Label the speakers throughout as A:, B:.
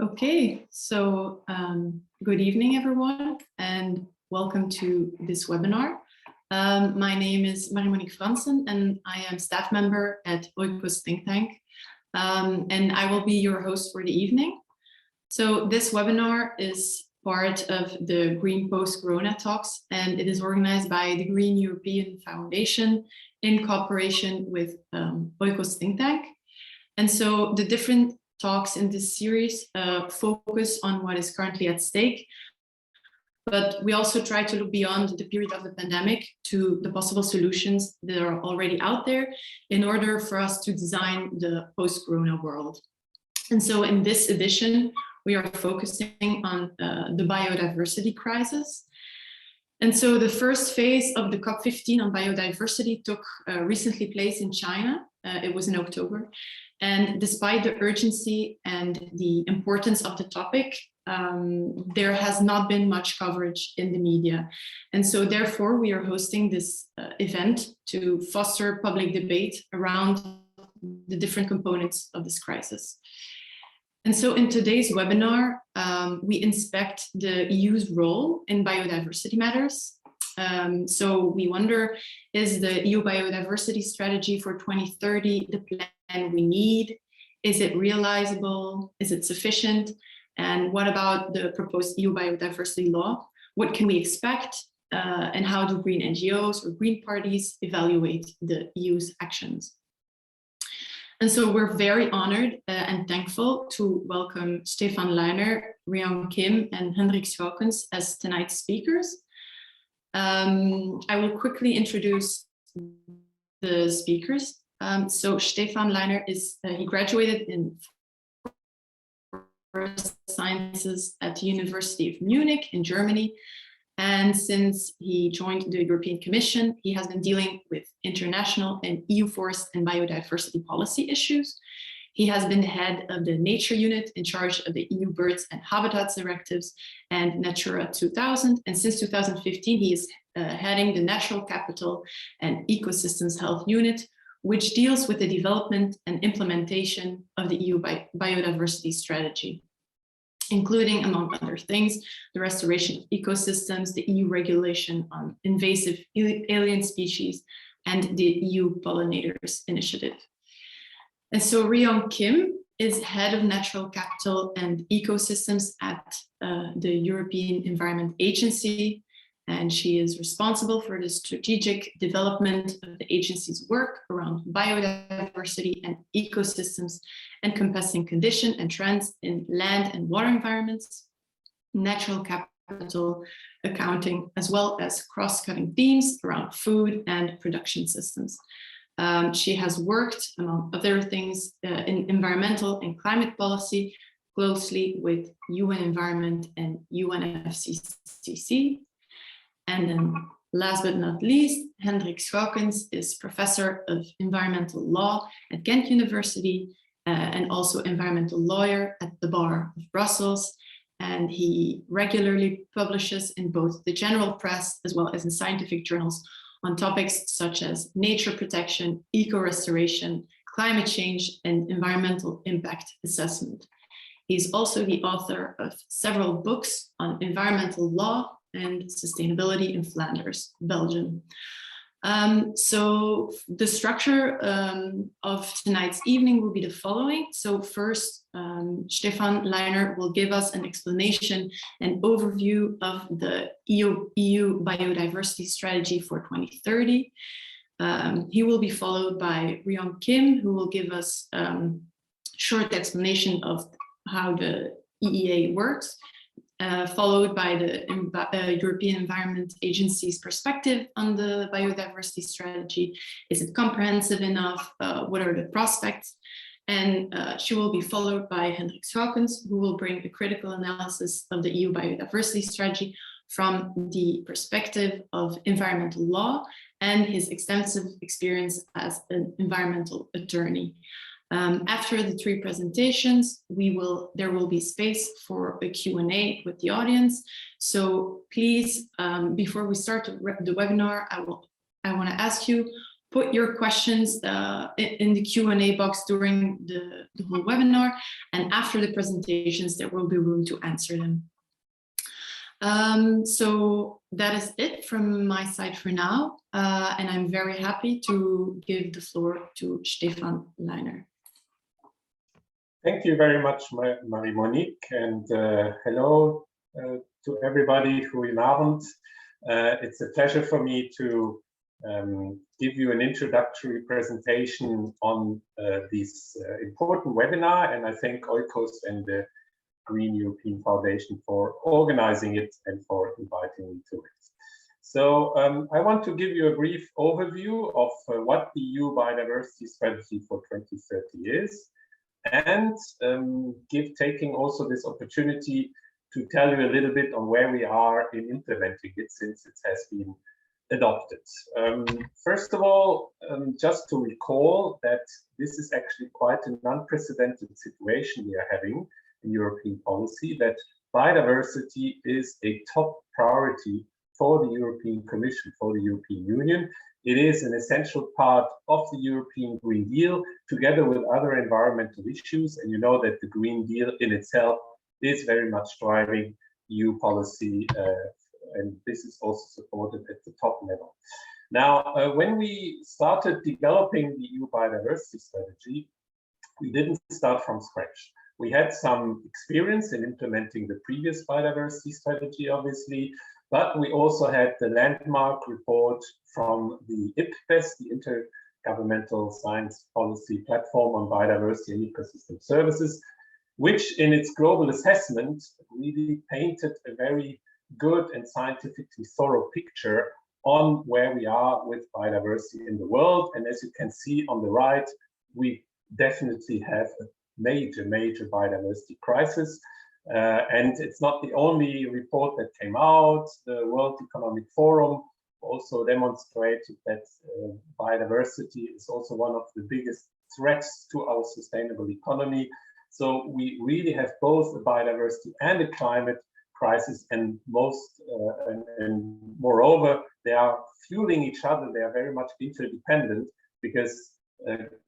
A: Okay, so good evening, everyone, and welcome to this webinar. My name is Marie-Monique Fransen, and I am staff member at Oikos think tank, and I will be your host for the evening. So this webinar is part of the Green Post-Corona Talks, and it is organized by the Green European Foundation in cooperation with Oikos think tank. And so the different talks in this series focus on what is currently at stake, but we also try to look beyond the period of the pandemic to the possible solutions that are already out there in order for us to design the post-corona world. And so in this edition, we are focusing on the biodiversity crisis. And so the first phase of the COP15 on biodiversity took recently place in China. It was in October. And despite the urgency and the importance of the topic, there has not been much coverage in the media. And so therefore, we are hosting this event to foster public debate around the different components of this crisis. And so in today's webinar, we inspect the EU's role in biodiversity matters. So we wonder, is the EU Biodiversity Strategy for 2030 the plan we need? Is it realizable? Is it sufficient? And what about the proposed EU Biodiversity Law? What can we expect? And how do green NGOs or green parties evaluate the EU's actions? And so we're very honored and thankful to welcome Stefan Leiner, Ryan Kim, and Hendrik Schoukens as tonight's speakers. I will quickly introduce the speakers. So Stefan Leiner he graduated in Forest Sciences at the University of Munich in Germany. And since he joined the European Commission, he has been dealing with international and EU forest and biodiversity policy issues. He has been the head of the Nature Unit in charge of the EU Birds and Habitats Directives and Natura 2000. And since 2015, he is heading the Natural Capital and Ecosystems Health Unit, which deals with the development and implementation of the EU Biodiversity Strategy, including, among other things, the restoration of ecosystems, the EU regulation on invasive alien species, and the EU Pollinators Initiative. And so Ryan Kim is head of Natural Capital and Ecosystems at the European Environment Agency, and she is responsible for the strategic development of the agency's work around biodiversity and ecosystems, encompassing condition and trends in land and water environments, natural capital accounting, as well as cross-cutting themes around food and production systems. She has worked, among other things, in environmental and climate policy closely with UN Environment and UNFCCC. And then last but not least, Hendrik Schoukens is professor of environmental law at Ghent University and also environmental lawyer at the Bar of Brussels. And he regularly publishes in both the general press as well as in scientific journals on topics such as nature protection, eco-restoration, climate change, and environmental impact assessment. He's also the author of several books on environmental law and sustainability in Flanders, Belgium. So the structure of tonight's evening will be the following. So first, Stefan Leiner will give us an explanation and overview of the EU Biodiversity Strategy for 2030. He will be followed by Ryan Kim, who will give us a short explanation of how the EEA works, followed by the European Environment Agency's perspective on the biodiversity strategy. Is it comprehensive enough? What are the prospects? And she will be followed by Hendrik Schoukens, who will bring a critical analysis of the EU Biodiversity Strategy from the perspective of environmental law and his extensive experience as an environmental attorney. After the three presentations, there will be space for a Q&A with the audience. So please, before we start the webinar, I want to ask you, put your questions in the Q&A box during the whole webinar, and after the presentations, there will be room to answer them. So that is it from my side for now, and I'm very happy to give the floor to Stefan Leiner.
B: Thank you very much, Marie-Monique, and hello to everybody. Goedenavond. Abend. It's a pleasure for me to give you an introductory presentation on this important webinar, and I thank Oikos and the Green European Foundation for organizing it and for inviting me to it. So I want to give you a brief overview of what the EU Biodiversity Strategy for 2030 is, and taking also this opportunity to tell you a little bit on where we are in implementing it since it has been adopted. First of all, just to recall that this is actually quite an unprecedented situation we are having in European policy, that biodiversity is a top priority for the European Commission, for the European Union. It is an essential part of the European Green Deal, together with other environmental issues. And you know that the Green Deal in itself is very much driving EU policy, and this is also supported at the top level. Now, when we started developing the EU Biodiversity Strategy, we didn't start from scratch. We had some experience in implementing the previous biodiversity strategy, obviously, but we also had the landmark report from the IPBES, the Intergovernmental Science Policy Platform on Biodiversity and Ecosystem Services, which in its global assessment really painted a very good and scientifically thorough picture on where we are with biodiversity in the world. And as you can see on the right, we definitely have a major biodiversity crisis. And it's not the only report that came out. The World Economic Forum also demonstrated that biodiversity is also one of the biggest threats to our sustainable economy. So we really have both a biodiversity and a climate crisis, and moreover, they are fueling each other. They are very much interdependent, because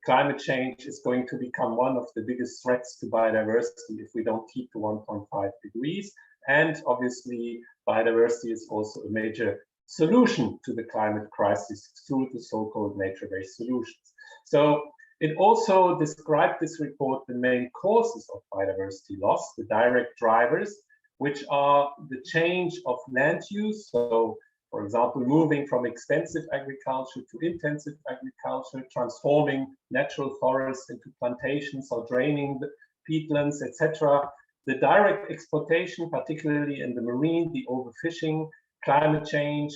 B: climate change is going to become one of the biggest threats to biodiversity if we don't keep to 1.5 degrees. And obviously, biodiversity is also a major solution to the climate crisis through the so-called nature-based solutions. So it also described, this report, the main causes of biodiversity loss, the direct drivers, which are the change of land use. So, for example, moving from extensive agriculture to intensive agriculture, transforming natural forests into plantations or draining the peatlands, etc. The direct exploitation, particularly in the marine, the overfishing, climate change,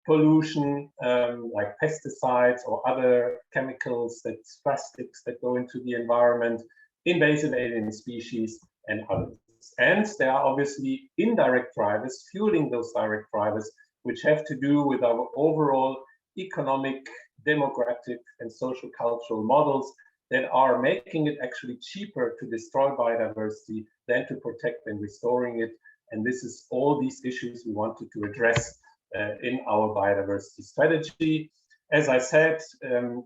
B: pollution, like pesticides or other chemicals, that's plastics that go into the environment, invasive alien species, and others. And there are obviously indirect drivers fueling those direct drivers, which have to do with our overall economic, demographic, and social cultural models that are making it actually cheaper to destroy biodiversity than to protect and restoring it. And this is all these issues we wanted to address in our biodiversity strategy. As I said,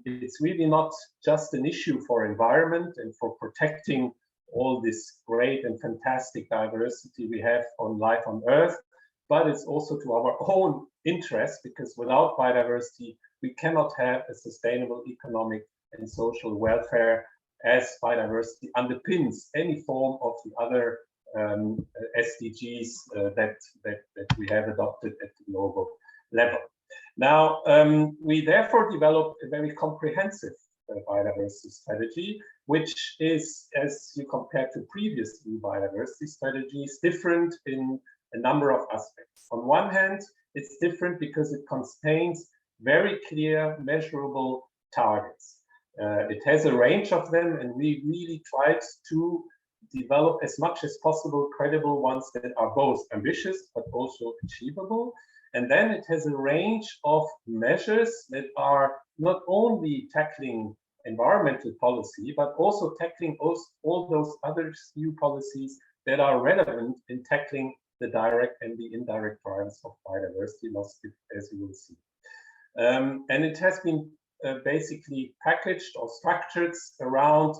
B: it's really not just an issue for environment and for protecting all this great and fantastic diversity we have on life on Earth, but it's also to our own interest, because without biodiversity, we cannot have a sustainable economic and social welfare, as biodiversity underpins any form of the other SDGs that we have adopted at the global level. Now, we therefore developed a very comprehensive biodiversity strategy, which is, as you compare to previous EU biodiversity strategies, different in a number of aspects. On one hand, it's different because it contains very clear, measurable targets. It has a range of them, and we really tried to develop as much as possible credible ones that are both ambitious but also achievable. And then it has a range of measures that are not only tackling environmental policy, but also tackling all those other EU policies that are relevant in tackling the direct and the indirect drivers of biodiversity loss, as you will see. And it has been basically packaged or structured around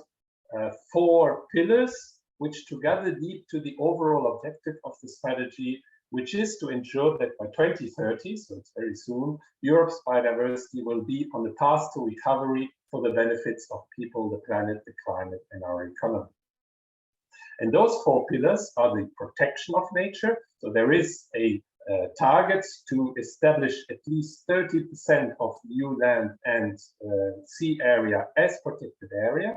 B: 4 pillars, which together lead to the overall objective of the strategy, which is to ensure that by 2030, so it's very soon, Europe's biodiversity will be on the path to recovery for the benefits of people, the planet, the climate, and our economy. And those 4 pillars are the protection of nature. So there is a target to establish at least 30% of EU land and sea area as protected area,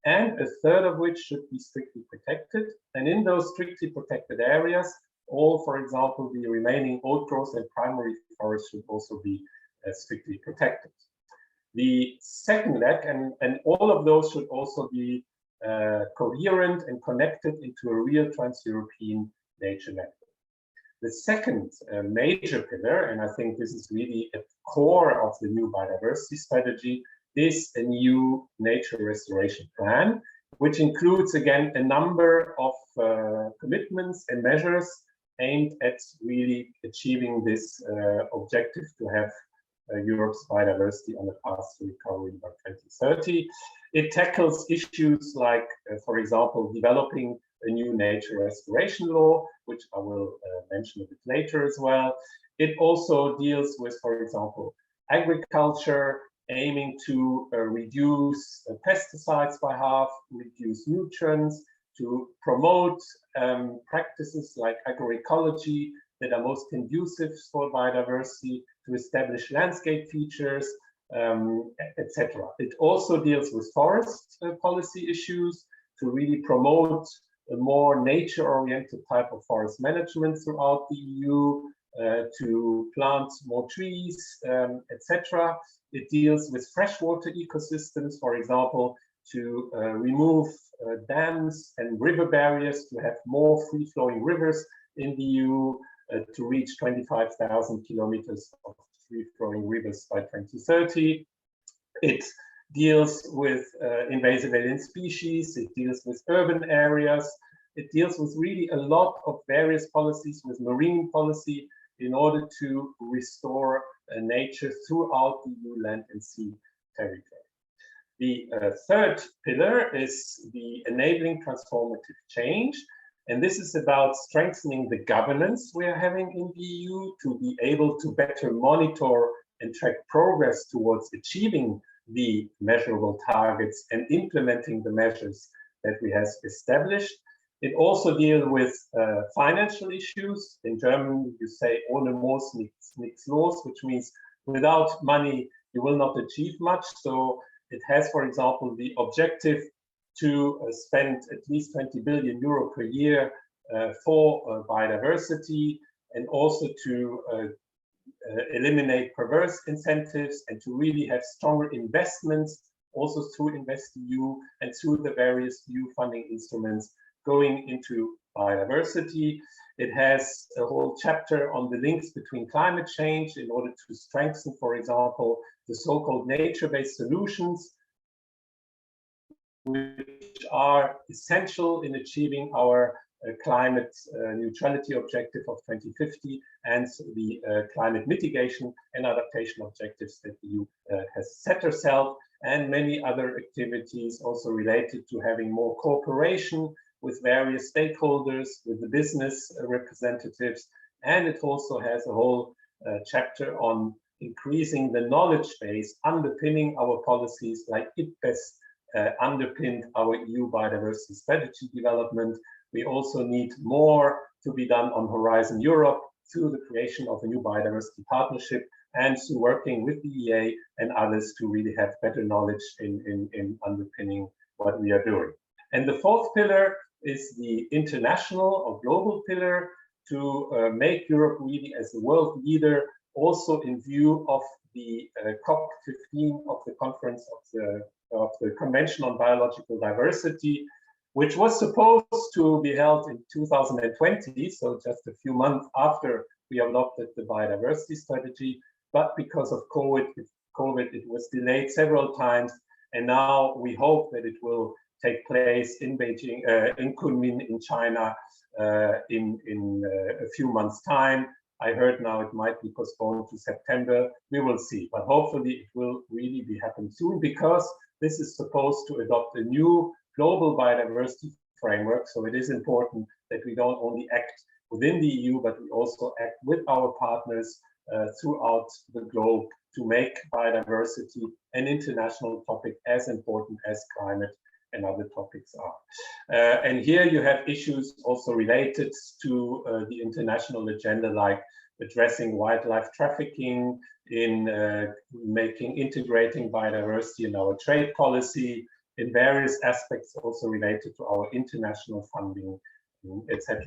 B: and a third of which should be strictly protected. And in those strictly protected areas, all, for example, the remaining old-growth and primary forests should also be strictly protected. The second leg, and all of those should also be coherent and connected into a real trans-European nature network. The second major pillar, and I think this is really at the core of the new biodiversity strategy, is a new nature restoration plan, which includes, again, a number of commitments and measures aimed at really achieving this objective to have Europe's biodiversity on the path to recovery by 2030. It tackles issues like, for example, developing a new nature restoration law, which I will mention a bit later as well. It also deals with, for example, agriculture, aiming to reduce pesticides by half, reduce nutrients, to promote practices like agroecology that are most conducive for biodiversity, to establish landscape features, etc. It also deals with forest policy issues to really promote a more nature-oriented type of forest management throughout the EU, to plant more trees, etc. It deals with freshwater ecosystems, for example, to remove dams and river barriers, to have more free-flowing rivers in the EU, to reach 25,000 kilometers of free-flowing rivers by 2030. It deals with invasive alien species, it deals with urban areas, it deals with really a lot of various policies, with marine policy, in order to restore nature throughout the EU land and sea territory. The third pillar is the enabling transformative change. And this is about strengthening the governance we are having in the EU to be able to better monitor and track progress towards achieving the measurable targets and implementing the measures that we have established. It also deals with financial issues. In German, you say ohne Moos nichts los, which means without money, you will not achieve much. So it has, for example, the objective to spend at least 20 billion euro per year for biodiversity, and also to eliminate perverse incentives, and to really have stronger investments, also through InvestEU and through the various EU funding instruments going into biodiversity. It has a whole chapter on the links between climate change in order to strengthen, for example, the so-called nature-based solutions, which are essential in achieving our climate neutrality objective of 2050 and the climate mitigation and adaptation objectives that the EU has set herself, and many other activities also related to having more cooperation with various stakeholders, with the business representatives. And it also has a whole chapter on increasing the knowledge base underpinning our policies, like it best underpinned our EU biodiversity strategy development. We also need more to be done on Horizon Europe through the creation of a new biodiversity partnership, and through working with the EA and others to really have better knowledge in underpinning what we are doing. And the fourth pillar is the international or global pillar, to make Europe really as a world leader, also in view of the COP15 of the conference of the Convention on Biological Diversity, which was supposed to be held in 2020, so just a few months after we adopted the biodiversity strategy. But because of COVID, it was delayed several times, and now we hope that it will take place in Beijing, in Kunming, in China, in a few months' time, I heard now it might be postponed to September. We will see, but hopefully it will really be happen soon, because this is supposed to adopt a new global biodiversity framework. So it is important that we don't only act within the EU, but we also act with our partners throughout the globe to make biodiversity an international topic as important as climate and other topics are. And here you have issues also related to the international agenda, like addressing wildlife trafficking, in integrating biodiversity in our trade policy, in various aspects also related to our international funding, etc.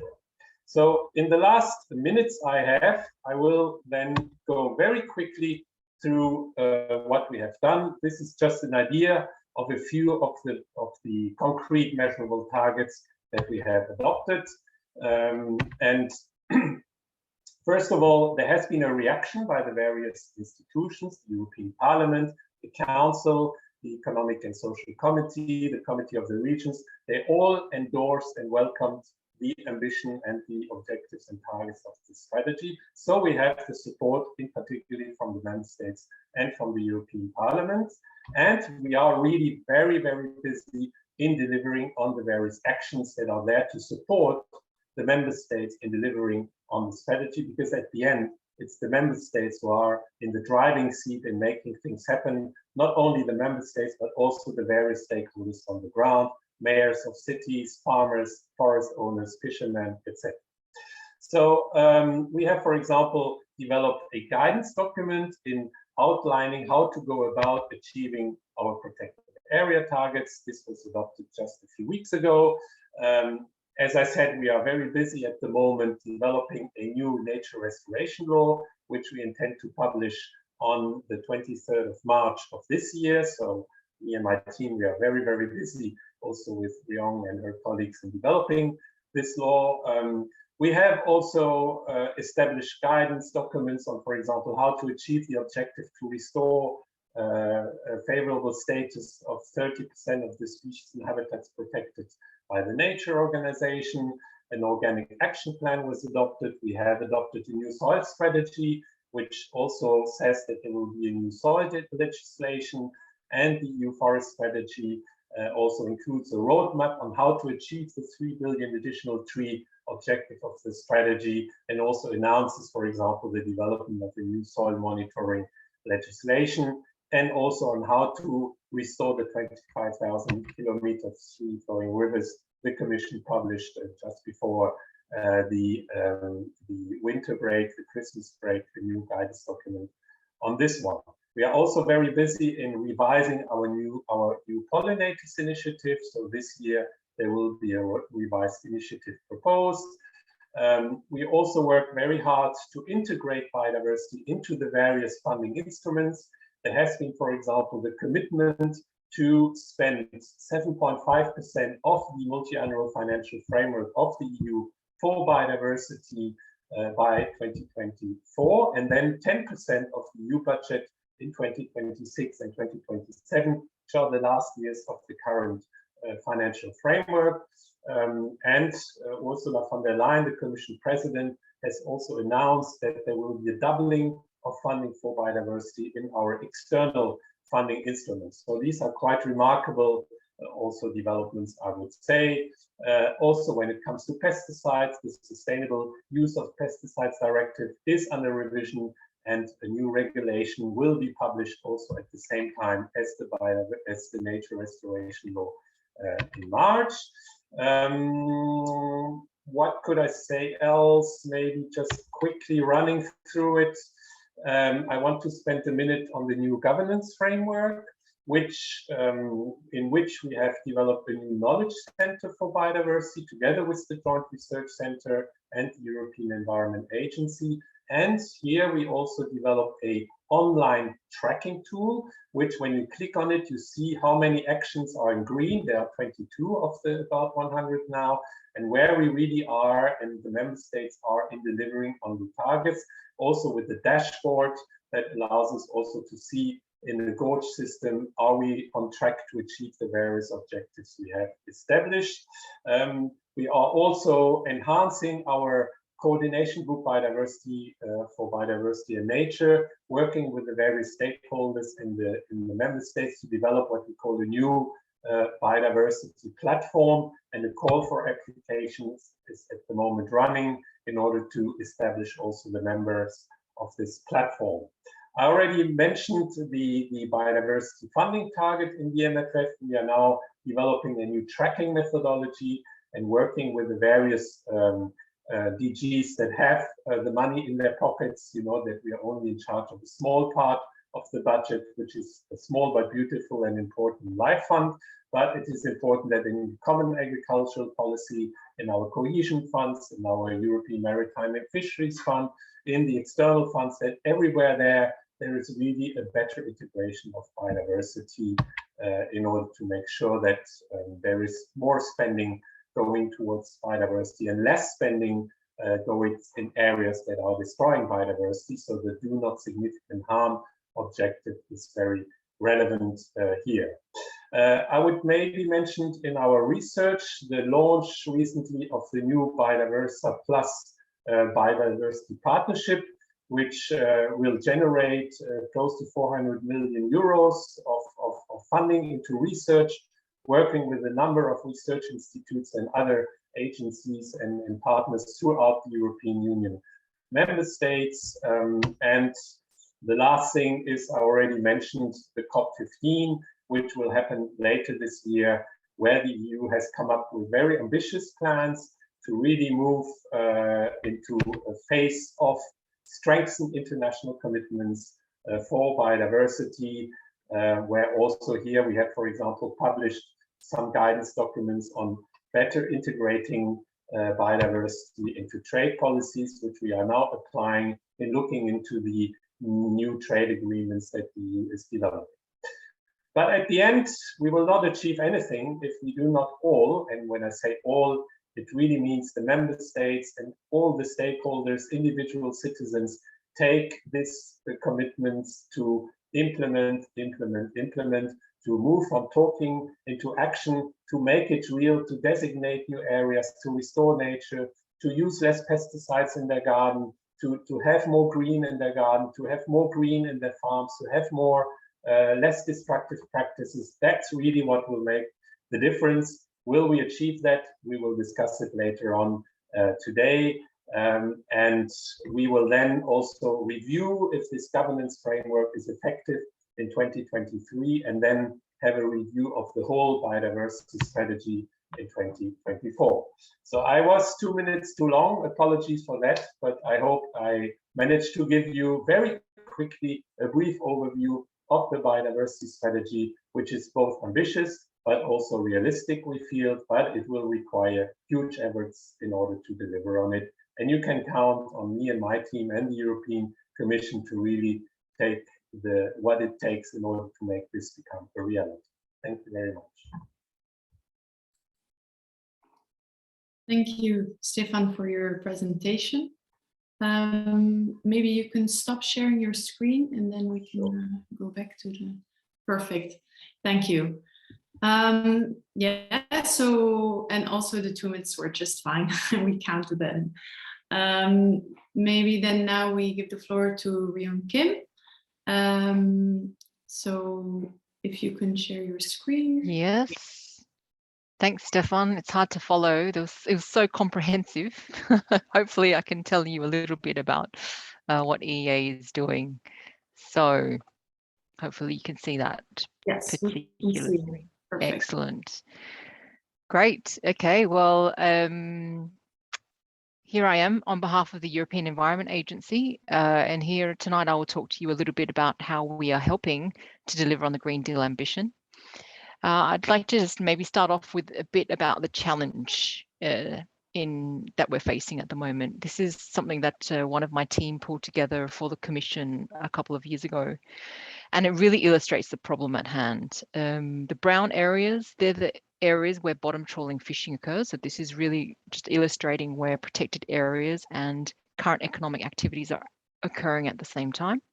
B: So in the last minutes I have, I will then go very quickly through what we have done. This is just an idea of a few of the concrete measurable targets that we have adopted. And first of all, there has been a reaction by the various institutions, the European Parliament, the Council, the Economic and Social Committee, the Committee of the Regions. They all endorsed and welcomed the ambition and the objectives and targets of the strategy. So we have the support, in particular from the member states and from the European Parliament. And we are really very, very busy in delivering on the various actions that are there to support the member states in delivering on the strategy, because at the end, it's the member states who are in the driving seat in making things happen, not only the member states, but also the various stakeholders on the ground, mayors of cities, farmers, forest owners, fishermen, etc. So we have, for example, developed a guidance document in outlining how to go about achieving our protected area targets. This was adopted just a few weeks ago. As I said, we are very busy at the moment developing a new nature restoration law, which we intend to publish on the 23rd of March of this year. So me and my team, we are very, very busy also with Ryong and her colleagues in developing this law. We have also established guidance documents on, for example, how to achieve the objective to restore a favorable status of 30% of the species and habitats protected by the Nature Organization. An organic action plan was adopted. We have adopted a new soil strategy, which also says that there will be a new soil legislation, and the EU forest strategy also includes a roadmap on how to achieve the 3 billion additional tree objective of the strategy, and also announces, for example, the development of the new soil monitoring legislation, and also on how to restore the 25,000 kilometers free flowing rivers the Commission published just before the winter break, the Christmas break, the new guidance document on this one. We are also very busy in revising our new pollinators initiative. So this year there will be a revised initiative proposed. We also work very hard to integrate biodiversity into the various funding instruments. There has been, for example, the commitment to spend 7.5% of the multi-annual financial framework of the EU for biodiversity by 2024, and then 10% of the EU budget in 2026 and 2027, which are the last years of the current financial framework. And Ursula von der Leyen, the Commission President, has also announced that there will be a doubling of funding for biodiversity in our external funding instruments. So these are quite remarkable also developments, I would say. Also, when it comes to pesticides, the Sustainable Use of Pesticides Directive is under revision, and a new regulation will be published also at the same time as the Nature Restoration Law in March. What could I say else? Maybe just quickly running through it. I want to spend a minute on the new governance framework, in which we have developed a new knowledge center for biodiversity together with the Joint Research Center and the European Environment Agency. And here we also developed an online tracking tool, which when you click on it, you see how many actions are in green. There are 22 of the about 100 now, and where we really are and the member states are in delivering on the targets. Also with the dashboard that allows us also to see in the gauge system, are we on track to achieve the various objectives we have established. We are also enhancing our coordination group biodiversity for biodiversity and nature, working with the various stakeholders in the member states to develop what we call a new biodiversity platform, and the call for applications is at the moment running in order to establish also the members of this platform. I already mentioned the biodiversity funding target in the MFF. We are now developing a new tracking methodology and working with the various DGs that have the money in their pockets. You know that we are only in charge of a small part of the budget, which is a small but beautiful and important life fund. But it is important that in the common agricultural policy, in our cohesion funds, in our European Maritime and Fisheries Fund, in the external funds, that everywhere there is really a better integration of biodiversity in order to make sure that there is more spending going towards biodiversity and less spending going in areas that are destroying biodiversity. So the do not significant harm objective is very relevant here. I would maybe mention in our research the launch recently of the new Biodiversa Plus biodiversity partnership, which will generate close to 400 million euros of funding into research, working with a number of research institutes and other agencies and partners throughout the European Union member states. And the last thing is, I already mentioned the COP15, which will happen later this year, where the EU has come up with very ambitious plans to really move into a phase of strengthened international commitments for biodiversity, where also here we have, for example, published some guidance documents on better integrating biodiversity into trade policies, which we are now applying in looking into the new trade agreements that the EU is developing. But at the end, we will not achieve anything if we do not all, and when I say all, it really means the member states and all the stakeholders, individual citizens, take this commitments to implement, to move from talking into action, to make it real, to designate new areas, to restore nature, to use less pesticides in their garden, to have more green in their garden, to have more green in their farms, to have more less destructive practices. That's really what will make the difference. Will we achieve that? We will discuss it later on today. And we will then also review if this governance framework is effective in 2023, and then have a review of the whole biodiversity strategy in 2024. So I was 2 minutes too long, apologies for that, but I hope I managed to give you very quickly a brief overview of the biodiversity strategy, which is both ambitious but also realistic, we feel, but it will require huge efforts in order to deliver on it. And you can count on me and my team and the European Commission to really take what it takes in order to make this become a reality. Thank you very much.
A: Thank you, Stefan, for your presentation. Maybe you can stop sharing your screen and then we can go back to the perfect. Thank you. Yeah, so, and also the 2 minutes were just fine. We counted them. Maybe then now we give the floor to Rion Kim. So if you can share your screen.
C: Yes. Thanks, Stefan. It's hard to follow. It was so comprehensive. Hopefully I can tell you a little bit about what EEA is doing. So hopefully you can see that.
A: Yes,
C: particularly.
A: Perfect.
C: Excellent. Great. Okay, well, here I am on behalf of the European Environment Agency, and here tonight I will talk to you a little bit about how we are helping to deliver on the Green Deal ambition. I'd like to just maybe start off with a bit about the challenge that we're facing at the moment. This is something that one of my team pulled together for the Commission a couple of years ago, and it really illustrates the problem at hand. The brown areas, they're the areas where bottom trawling fishing occurs. So this is really just illustrating where protected areas and current economic activities are occurring at the same time.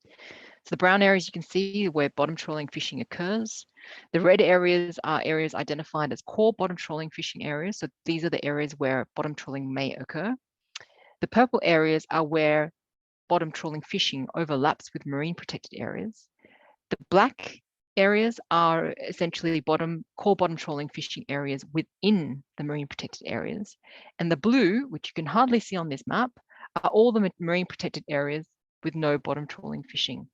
C: So the brown areas you can see where bottom trawling fishing occurs. The red areas are areas identified as core bottom trawling fishing areas. So these are the areas where bottom trawling may occur. The purple areas are where bottom trawling fishing overlaps with marine protected areas. The black areas are essentially core bottom trawling fishing areas within the marine protected areas. And the blue, which you can hardly see on this map, are all the marine protected areas with no bottom trawling fishing.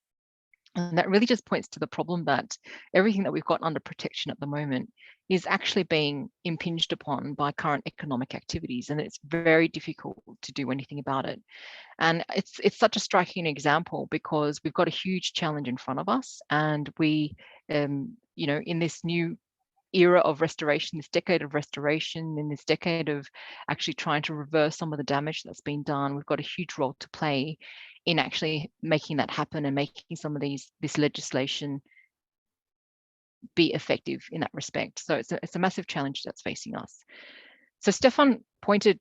C: And that really just points to the problem that everything that we've got under protection at the moment is actually being impinged upon by current economic activities, and it's very difficult to do anything about it. And it's such a striking example because we've got a huge challenge in front of us, and we, you know, in this new era of restoration, this decade of restoration, in this decade of actually trying to reverse some of the damage that's been done, we've got a huge role to play in actually making that happen and making some of this legislation be effective in that respect. So it's a massive challenge that's facing us. So Stefan pointed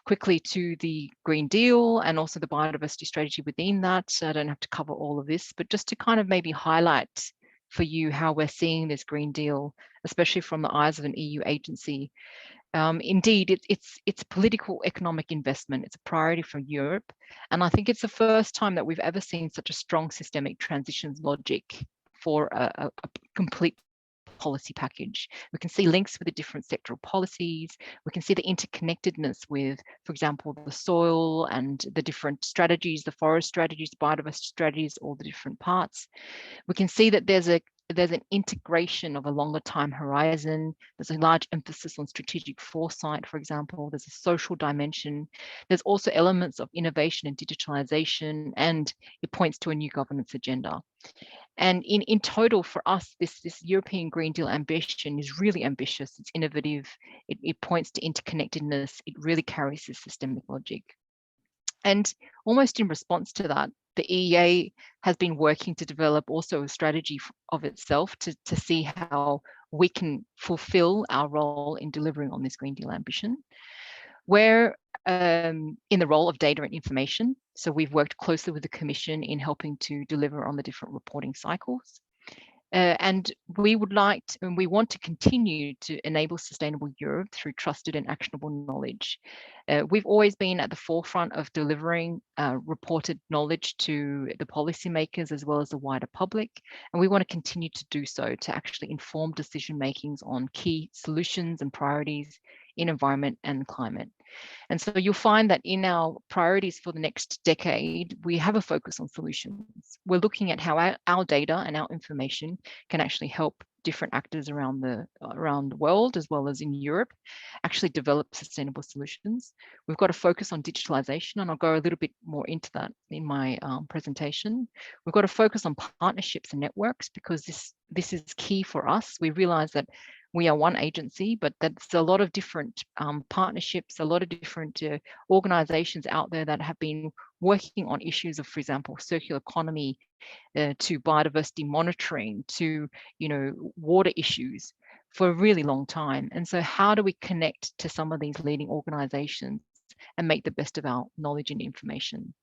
C: quickly to the Green Deal and also the biodiversity strategy within that. So I don't have to cover all of this, but just to kind of maybe highlight for you how we're seeing this Green Deal, especially from the eyes of an EU agency. Indeed, it's political economic investment. It's a priority for Europe. And I think it's the first time that we've ever seen such a strong systemic transitions logic for a complete policy package. We can see links with the different sectoral policies. We can see the interconnectedness with, for example, the soil and the different strategies, the forest strategies, biodiversity strategies, all the different parts. We can see that there's an integration of a longer time horizon. There's a large emphasis on strategic foresight, for example. There's a social dimension. There's also elements of innovation and digitalization, and it points to a new governance agenda. And in total for us, this European Green Deal ambition is really ambitious. It's innovative. It points to interconnectedness. It really carries this systemic logic. And almost in response to that, the EEA has been working to develop also a strategy of itself to see how we can fulfill our role in delivering on this Green Deal ambition. We're in the role of data and information. So we've worked closely with the Commission in helping to deliver on the different reporting cycles. And we would like to, and we want to continue to enable sustainable Europe through trusted and actionable knowledge. We've always been at the forefront of delivering reported knowledge to the policymakers as well as the wider public. And we want to continue to do so to actually inform decision makings on key solutions and priorities in environment and climate. And so you'll find that in our priorities for the next decade, we have a focus on solutions. We're looking at how our data and our information can actually help different actors around the world, as well as in Europe, actually develop sustainable solutions. We've got to focus on digitalization, and I'll go a little bit more into that in my presentation. We've got to focus on partnerships and networks, because this is key for us. We realize that we are one agency, but that's a lot of different partnerships, a lot of different organizations out there that have been working on issues of, for example, circular economy, to biodiversity monitoring, to, you know, water issues for a really long time. And so how do we connect to some of these leading organizations and make the best of our knowledge and information?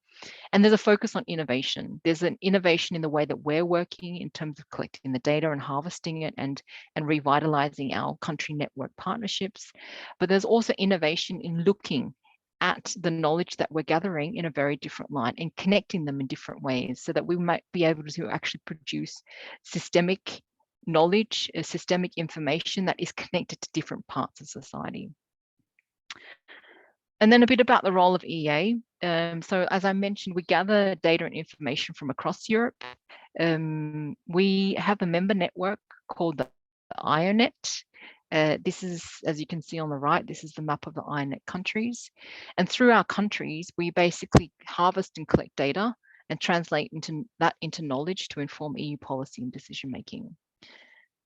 C: And there's a focus on innovation. There's an innovation in the way that we're working in terms of collecting the data and harvesting it and revitalizing our country network partnerships. But there's also innovation in looking at the knowledge that we're gathering in a very different light and connecting them in different ways, so that we might be able to actually produce systemic knowledge, systemic information that is connected to different parts of society. And then a bit about the role of EEA. So as I mentioned, we gather data and information from across Europe. We have a member network called the IONET. This is, as you can see on the right, this is the map of the IONET countries. And through our countries, we basically harvest and collect data and translate that into knowledge to inform EU policy and decision making.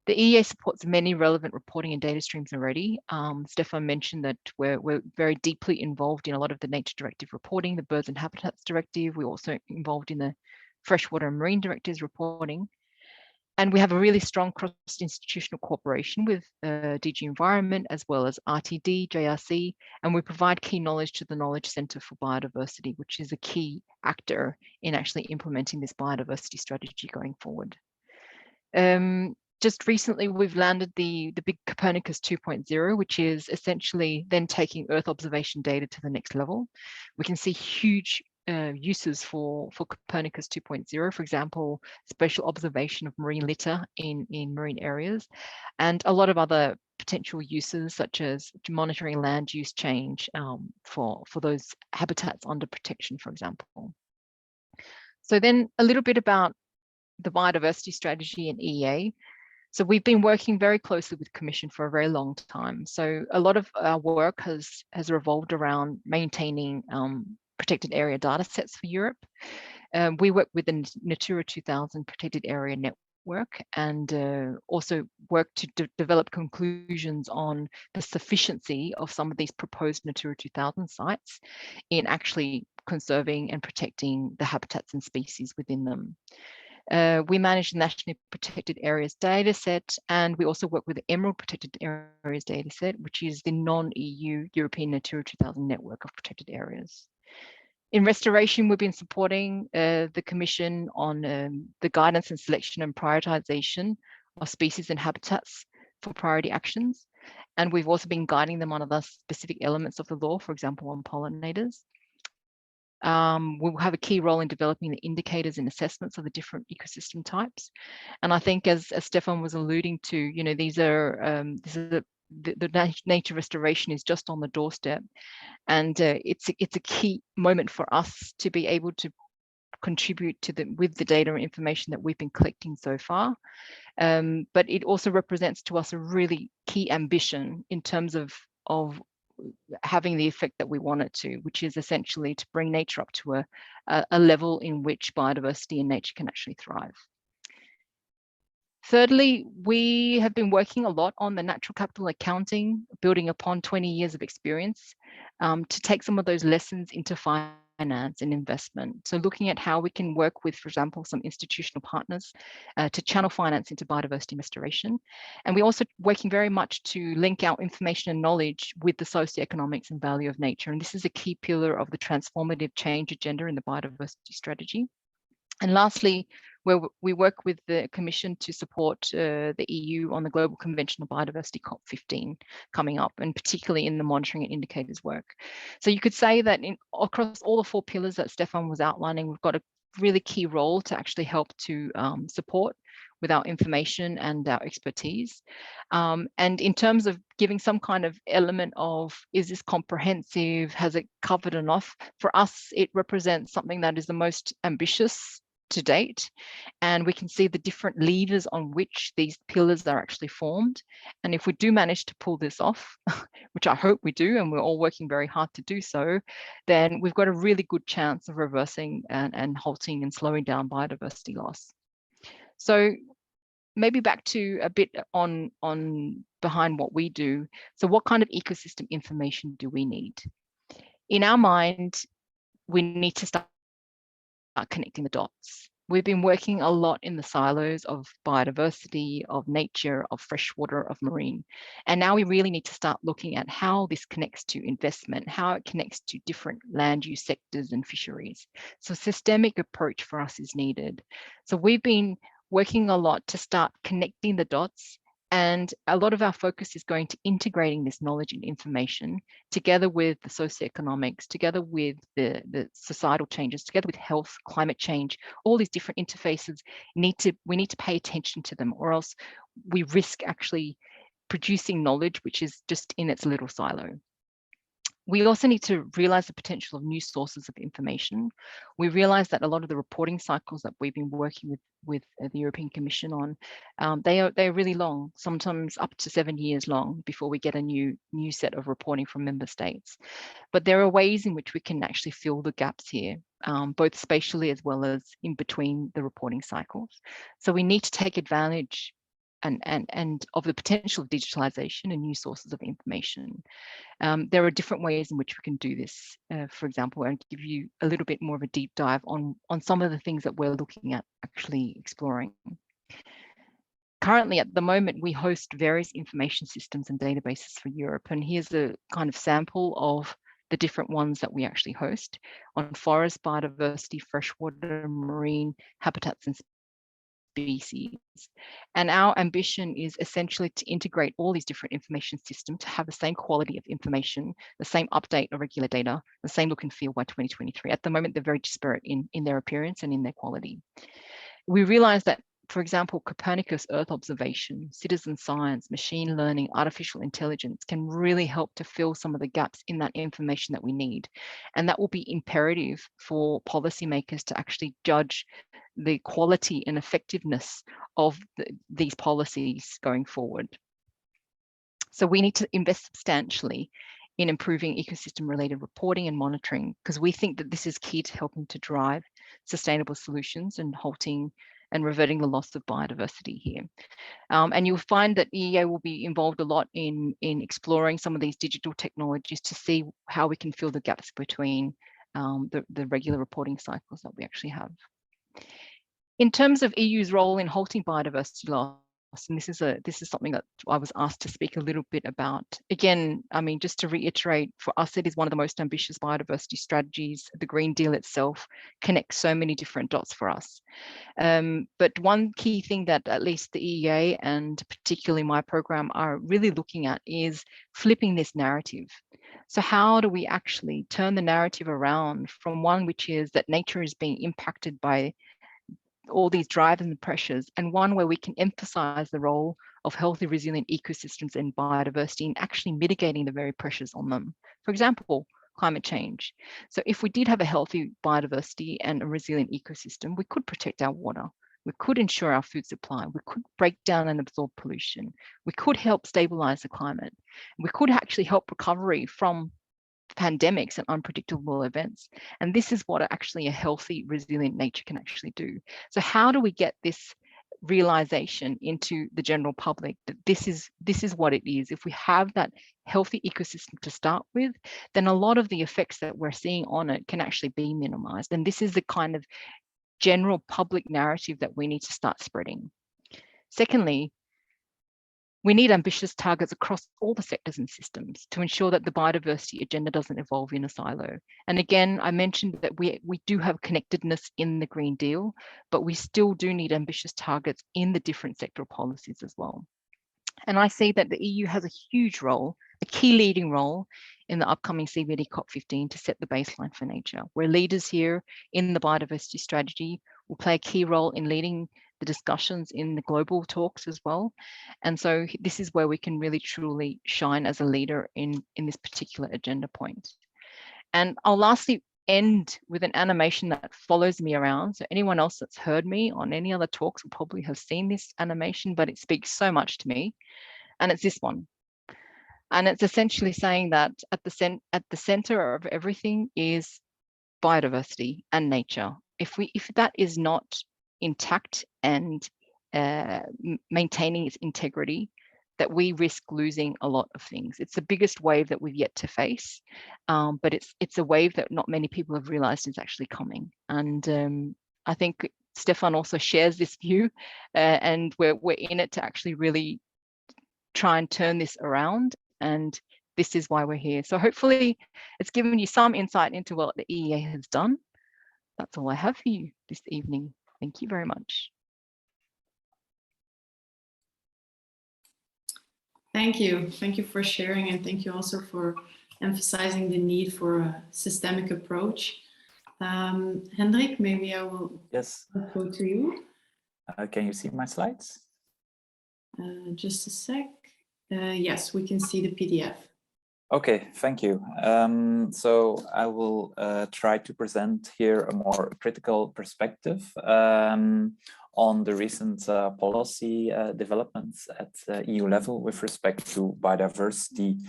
C: The EEA supports many relevant reporting and data streams already. Stefan mentioned that we're very deeply involved in a lot of the nature directive reporting, the birds and habitats directive. We're also involved in the freshwater and marine directives reporting. And we have a really strong cross-institutional cooperation with DG Environment, as well as RTD, JRC, and we provide key knowledge to the Knowledge Centre for Biodiversity, which is a key actor in actually implementing this biodiversity strategy going forward. just recently, we've landed the big Copernicus 2.0, which is essentially then taking Earth observation data to the next level. We can see huge uses for Copernicus 2.0, for example, spatial observation of marine litter in marine areas, and a lot of other potential uses such as monitoring land use change for those habitats under protection, for example. So then a little bit about the biodiversity strategy and EEA. So we've been working very closely with the Commission for a very long time. So a lot of our work has revolved around maintaining protected area data sets for Europe. We work with the Natura 2000 protected area network and also work to develop conclusions on the sufficiency of some of these proposed Natura 2000 sites in actually conserving and protecting the habitats and species within them. We manage the Nationally Protected Areas dataset, and we also work with the Emerald Protected Areas dataset, which is the non-EU European Natura 2000 network of protected areas. In restoration, we've been supporting the Commission on the guidance and selection and prioritization of species and habitats for priority actions. And we've also been guiding them on other specific elements of the law, for example, on pollinators. We'll have a key role in developing the indicators and assessments of the different ecosystem types. And I think as Stefan was alluding to, you know, the nature restoration is just on the doorstep. And it's a key moment for us to be able to contribute to with the data and information that we've been collecting so far. But it also represents to us a really key ambition in terms of having the effect that we want it to, which is essentially to bring nature up to a level in which biodiversity and nature can actually thrive. Thirdly, we have been working a lot on the natural capital accounting, building upon 20 years of experience to take some of those lessons into finance and investment. So looking at how we can work with, for example, some institutional partners to channel finance into biodiversity restoration. And we're also working very much to link our information and knowledge with the socioeconomics and value of nature. And this is a key pillar of the transformative change agenda in the biodiversity strategy. And lastly, where we work with the Commission to support the EU on the Global Convention on Biodiversity COP15 coming up, and particularly in the monitoring and indicators work. So you could say that across all the 4 pillars that Stefan was outlining, we've got a really key role to actually help to support with our information and our expertise. And in terms of giving some kind of element of, is this comprehensive? Has it covered enough? For us, it represents something that is the most ambitious to date, and we can see the different levers on which these pillars are actually formed. And if we do manage to pull this off, which I hope we do, and we're all working very hard to do so, then we've got a really good chance of reversing and halting and slowing down biodiversity loss. So maybe back to a bit on behind what we do. So what kind of ecosystem information do we need? In our mind, we need to start connecting the dots. We've been working a lot in the silos of biodiversity, of nature, of freshwater, of marine. And now we really need to start looking at how this connects to investment, how it connects to different land use sectors and fisheries. So a systemic approach for us is needed. So we've been working a lot to start connecting the dots. And a lot of our focus is going to integrating this knowledge and information together with the socioeconomics, together with the societal changes, together with health, climate change, all these different interfaces we need to pay attention to them, or else we risk actually producing knowledge which is just in its little silo. We also need to realize the potential of new sources of information. We realize that a lot of the reporting cycles that we've been working with the European Commission on, they're really long, sometimes up to 7 years long before we get a new set of reporting from member states. But there are ways in which we can actually fill the gaps here, both spatially as well as in between the reporting cycles. So we need to take advantage and of the potential of digitalization and new sources of information. There are different ways in which we can do this. For example, I'll give you a little bit more of a deep dive on some of the things that we're looking at actually exploring. Currently, at the moment, we host various information systems and databases for Europe. And here's a kind of sample of the different ones that we actually host on forest, biodiversity, freshwater, marine, habitats and species. And our ambition is essentially to integrate all these different information systems to have the same quality of information, the same update of regular data, the same look and feel by 2023. At the moment, they're very disparate in their appearance and in their quality. We realize that, for example, Copernicus Earth observation, citizen science, machine learning, artificial intelligence can really help to fill some of the gaps in that information that we need. And that will be imperative for policymakers to actually judge the quality and effectiveness of these policies going forward. So we need to invest substantially in improving ecosystem-related reporting and monitoring, because we think that this is key to helping to drive sustainable solutions and halting and reverting the loss of biodiversity here. And you'll find that EEA will be involved a lot in exploring some of these digital technologies to see how we can fill the gaps between the regular reporting cycles that we actually have. In terms of EU's role in halting biodiversity loss, and this is something that I was asked to speak a little bit about. Again, I mean, just to reiterate, for us, it is one of the most ambitious biodiversity strategies. The Green Deal itself connects so many different dots for us. But one key thing that at least the EEA and particularly my program are really looking at is flipping this narrative. So how do we actually turn the narrative around from one which is that nature is being impacted by all these drivers and pressures, and one where we can emphasize the role of healthy, resilient ecosystems and biodiversity in actually mitigating the very pressures on them. For example, climate change. So if we did have a healthy biodiversity and a resilient ecosystem, we could protect our water, we could ensure our food supply, we could break down and absorb pollution, we could help stabilize the climate, we could actually help recovery from pandemics and unpredictable events. And this is what actually a healthy, resilient nature can actually do. So how do we get this realization into the general public that this is what it is? If we have that healthy ecosystem to start with, then a lot of the effects that we're seeing on it can actually be minimized. And this is the kind of general public narrative that we need to start spreading. Secondly, we need ambitious targets across all the sectors and systems to ensure that the biodiversity agenda doesn't evolve in a silo. And again, I mentioned that we do have connectedness in the Green Deal, but we still do need ambitious targets in the different sectoral policies as well. And I see that the EU has a huge role, a key leading role in the upcoming CBD COP15 to set the baseline for nature. We're leaders here in the biodiversity strategy. We'll play a key role in leading the discussions in the global talks as well. And so this is where we can really truly shine as a leader in this particular agenda point. And I'll lastly end with an animation that follows me around. So anyone else that's heard me on any other talks will probably have seen this animation, but it speaks so much to me. And it's this one. And it's essentially saying that at the center of everything is biodiversity and nature. If that is not intact and maintaining its integrity, that we risk losing a lot of things. It's the biggest wave that we've yet to face, but it's a wave that not many people have realized is actually coming. And I think Stefan also shares this view, and we're in it to actually really try and turn this around. And this is why we're here. So hopefully it's given you some insight into what the EEA has done. That's all I have for you this evening. Thank you very much.
A: Thank you. Thank you for sharing, and thank you also for emphasizing the need for a systemic approach. Hendrik, maybe I will go to you.
D: Can you see my slides?
A: Just a sec. Yes, we can see the PDF.
D: Okay, thank you. So I will try to present here a more critical perspective on the recent policy developments at EU level with respect to biodiversity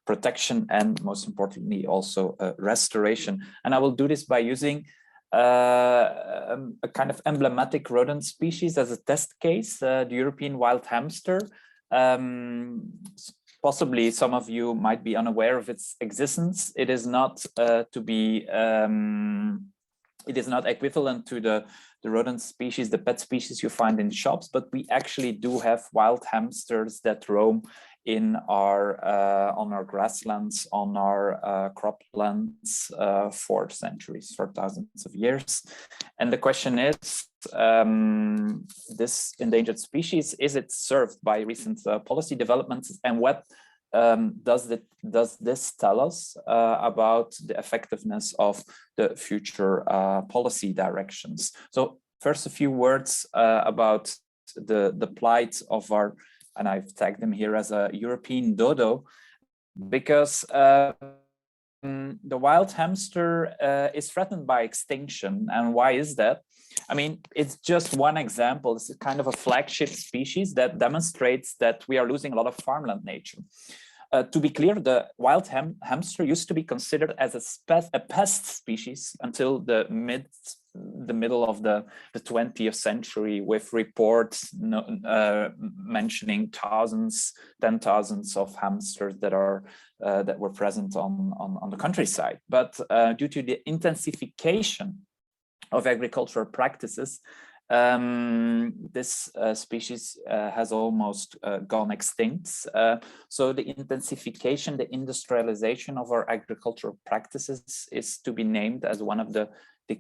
D: protection and, most importantly, also restoration. And I will do this by using a kind of emblematic rodent species as a test case, the European wild hamster. Possibly some of you might be unaware of its existence. It is not it is not equivalent to the the rodent species, the pet species you find in shops, but we actually do have wild hamsters that roam in our on our grasslands, on our croplands for centuries, for thousands of years. And the question is, this endangered species, is it served by recent policy developments, and what does this tell us about the effectiveness of the future policy directions? So first, a few words about the plight of our, and I've tagged them here as a European dodo, because the wild hamster is threatened by extinction. And why is that? I mean, it's just one example. It's a kind of a flagship species that demonstrates that we are losing a lot of farmland nature. To be clear, the wild hamster used to be considered as a pest species until the middle of the 20th century, with reports mentioning thousands, 10,000s of hamsters that were present on the countryside. But due to the intensification of agricultural practices, this species has almost gone extinct. So the intensification, the industrialization of our agricultural practices is to be named as one of the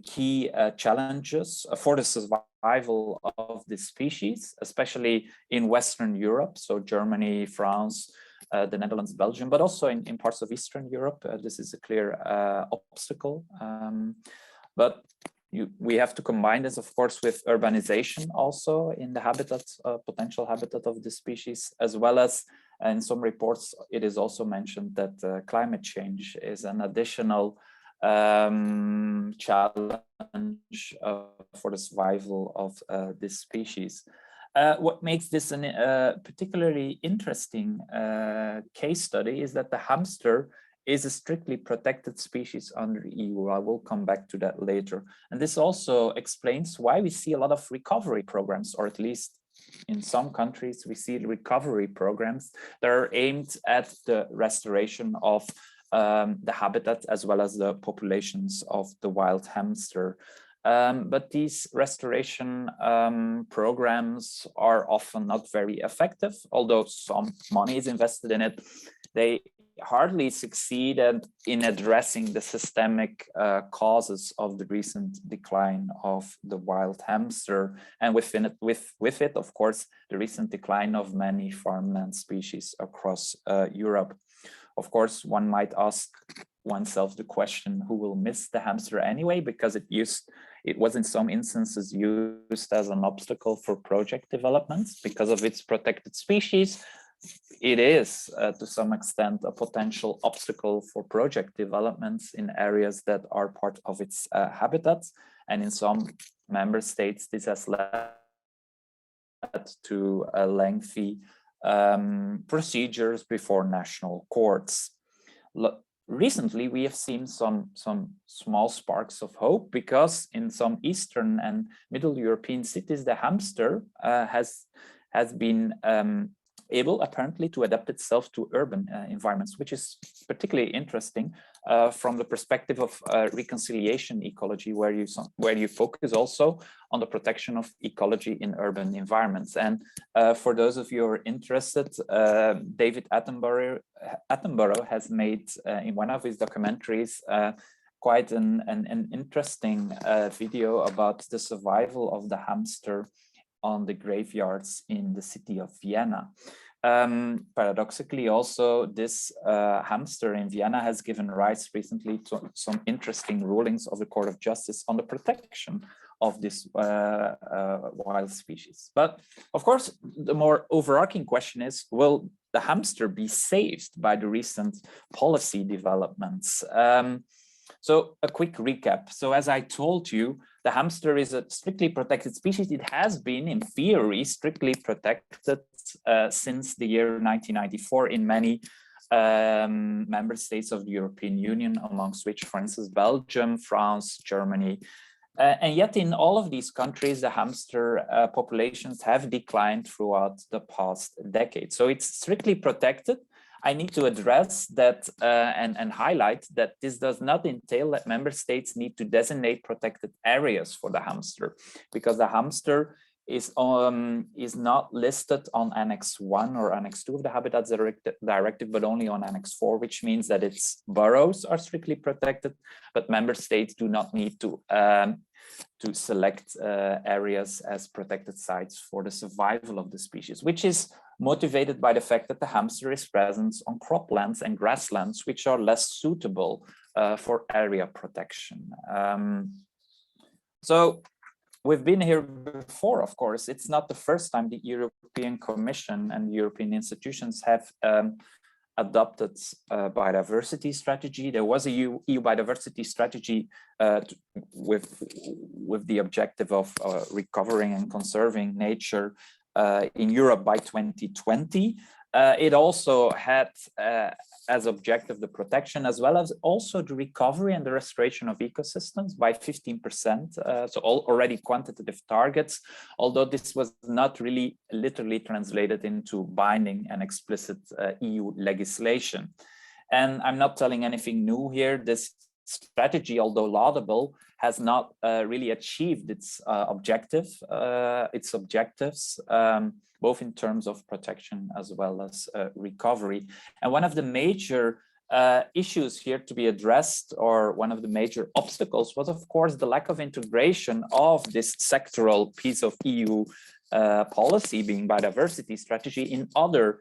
D: key challenges for the survival of this species, especially in Western Europe, so Germany, France, the Netherlands, Belgium, but also in parts of Eastern Europe. This is a clear obstacle. But we have to combine this, of course, with urbanization also in the habitat, potential habitat of the species, as well as in some reports, it is also mentioned that climate change is an additional challenge for the survival of this species. What makes this a particularly interesting case study is that the hamster is a strictly protected species under the EU. I will come back to that later. And this also explains why we see a lot of recovery programs, or at least in some countries, we see recovery programs that are aimed at the restoration of the habitat as well as the populations of the wild hamster. But these restoration programs are often not very effective, although some money is invested in it. They hardly succeeded in addressing the systemic causes of the recent decline of the wild hamster, and with it, of course, the recent decline of many farmland species across Europe. Of course, one might ask oneself the question, who will miss the hamster anyway? Because it was in some instances used as an obstacle for project developments because of its protected species. It is, to some extent, a potential obstacle for project developments in areas that are part of its habitats. And in some member states, this has led to lengthy procedures before national courts. Recently, we have seen some small sparks of hope, because in some Eastern and Middle European cities, the hamster has been able apparently to adapt itself to urban environments, which is particularly interesting from the perspective of reconciliation ecology, where you focus also on the protection of ecology in urban environments. And for those of you who are interested, David Attenborough has made in one of his documentaries quite an interesting video about the survival of the hamster on the graveyards in the city of Vienna. Paradoxically, also, this hamster in Vienna has given rise recently to some interesting rulings of the Court of Justice on the protection of this wild species. But of course, the more overarching question is, will the hamster be saved by the recent policy developments? So a quick recap. So as I told you, the hamster is a strictly protected species. It has been, in theory, strictly protected since the year 1994 in many member states of the European Union, amongst which, for instance, Belgium, France, Germany. And yet in all of these countries, the hamster populations have declined throughout the past decade. So it's strictly protected. I need to address that and highlight that this does not entail that member states need to designate protected areas for the hamster, because the hamster is not listed on Annex 1 or Annex 2 of the Habitats Directive, but only on Annex 4, which means that its burrows are strictly protected, but member states do not need to select areas as protected sites for the survival of the species, which is motivated by the fact that the hamster is present on croplands and grasslands, which are less suitable for area protection. So we've been here before, of course. It's not the first time the European Commission and European institutions have adopted a biodiversity strategy. There was a EU Biodiversity Strategy with the objective of recovering and conserving nature in Europe by 2020. It also had as objective the protection as well as also the recovery and the restoration of ecosystems by 15%. So already quantitative targets, although this was not really literally translated into binding and explicit EU legislation. And I'm not telling anything new here. This strategy, although laudable, has not really achieved its objectives, both in terms of protection as well as recovery. And one of the major issues here to be addressed, or one of the major obstacles, was of course the lack of integration of this sectoral piece of EU policy, being biodiversity strategy, in other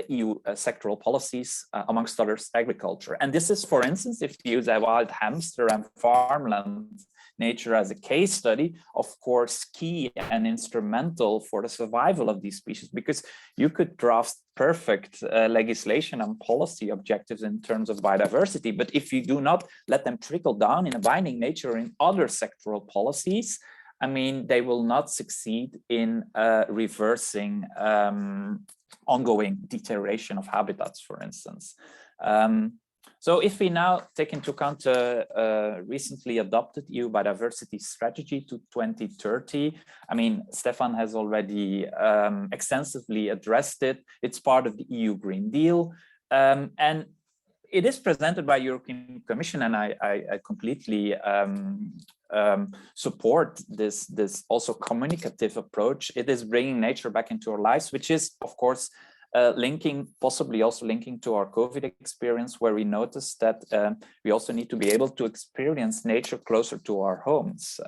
D: EU sectoral policies, amongst others, agriculture. And this is, for instance, if you use a wild hamster and farmland nature as a case study, of course, key and instrumental for the survival of these species, because you could draft perfect legislation and policy objectives in terms of biodiversity, but if you do not let them trickle down in a binding nature in other sectoral policies, I mean, they will not succeed in reversing ongoing deterioration of habitats, for instance. So if we now take into account the recently adopted EU Biodiversity Strategy to 2030, I mean, Stefan has already extensively addressed it. It's part of the EU Green Deal. And it is presented by European Commission, and I completely support this also communicative approach. It is bringing nature back into our lives, which is, of course, possibly also linking to our COVID experience, where we noticed that we also need to be able to experience nature closer to our homes.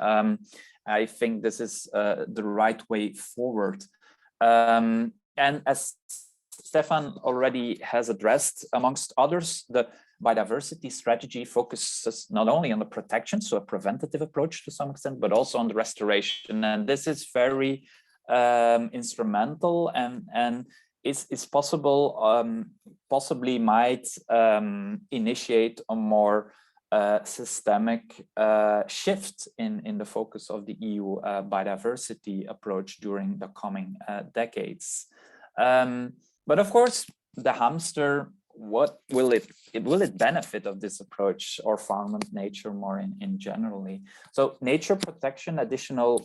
D: I think this is the right way forward. And as Stefan already has addressed, amongst others, the biodiversity strategy focuses not only on the protection, so a preventative approach to some extent, but also on the restoration. And this is very instrumental and is possible, possibly might initiate a more systemic shift in the focus of the EU biodiversity approach during the coming decades. But of course, the hamster, what will it benefit of this approach, or farmland nature more in generally? So nature protection, additional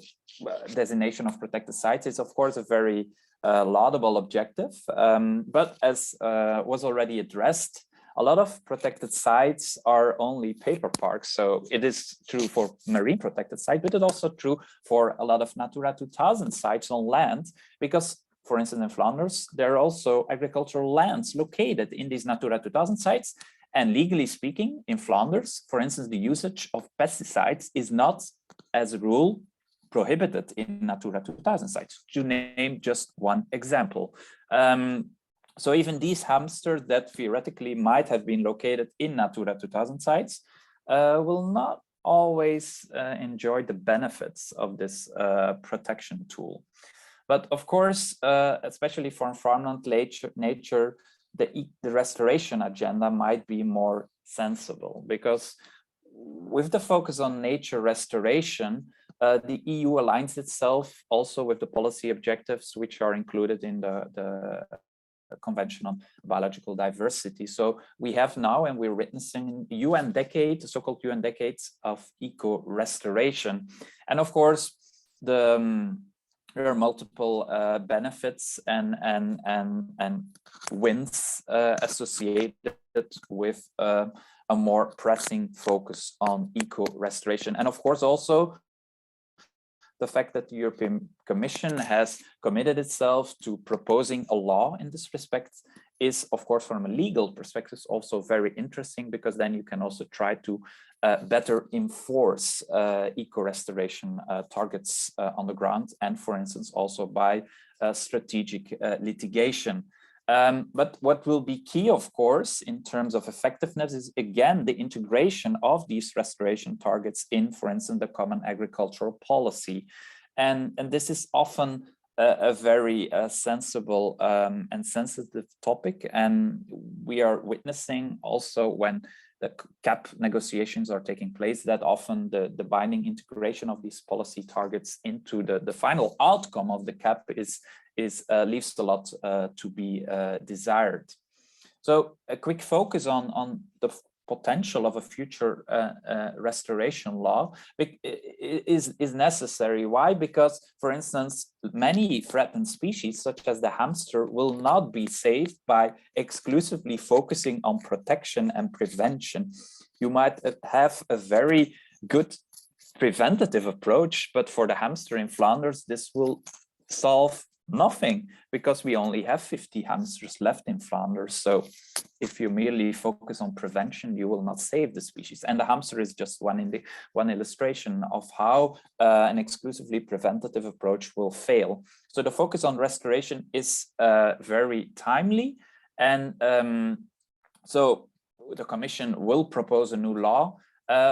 D: designation of protected sites is of course a very laudable objective, but as was already addressed, a lot of protected sites are only paper parks. So it is true for marine protected sites, but it's also true for a lot of Natura 2000 sites on land, because for instance, in Flanders, there are also agricultural lands located in these Natura 2000 sites. And legally speaking, in Flanders, for instance, the usage of pesticides is not, as a rule, prohibited in Natura 2000 sites, to name just one example. So even these hamsters that theoretically might have been located in Natura 2000 sites will not always enjoy the benefits of this protection tool. But of course, especially for farmland nature, the restoration agenda might be more sensible, because with the focus on nature restoration, the EU aligns itself also with the policy objectives which are included in the Convention on Biological Diversity. So we have now, and we're witnessing UN decade, the so-called UN decades of eco-restoration. And of course, the there are multiple benefits and wins associated with a more pressing focus on eco-restoration. And of course also the fact that the European Commission has committed itself to proposing a law in this respect is, of course, from a legal perspective, also very interesting, because then you can also try to better enforce eco-restoration targets on the ground, and for instance, also by strategic litigation. But what will be key, of course, in terms of effectiveness is, again, the integration of these restoration targets in, for instance, the common agricultural policy. And this is often a very sensible and sensitive topic. And we are witnessing also when the CAP negotiations are taking place that often the binding integration of these policy targets into the final outcome of the CAP leaves a lot to be desired. So a quick focus on the potential of a future restoration law is necessary. Why? Because, for instance, many threatened species, such as the hamster, will not be saved by exclusively focusing on protection and prevention. You might have a very good preventative approach, but for the hamster in Flanders, this will solve nothing, because we only have 50 hamsters left in Flanders. So if you merely focus on prevention, you will not save the species. And the hamster is just one illustration of how an exclusively preventative approach will fail. So the focus on restoration is very timely. And so the Commission will propose a new law.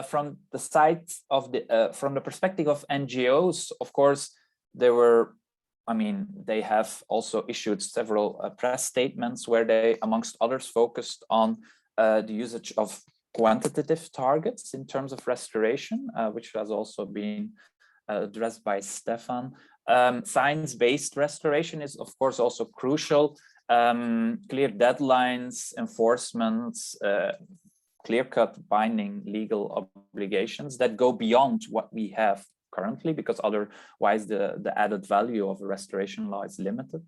D: From the side of from the perspective of NGOs, of course, they have also issued several press statements where they, amongst others, focused on the usage of quantitative targets in terms of restoration, which has also been addressed by Stefan. Science-based restoration is, of course, also crucial. Clear deadlines, enforcements, clear-cut binding legal obligations that go beyond what we have currently, because otherwise the added value of a restoration law is limited.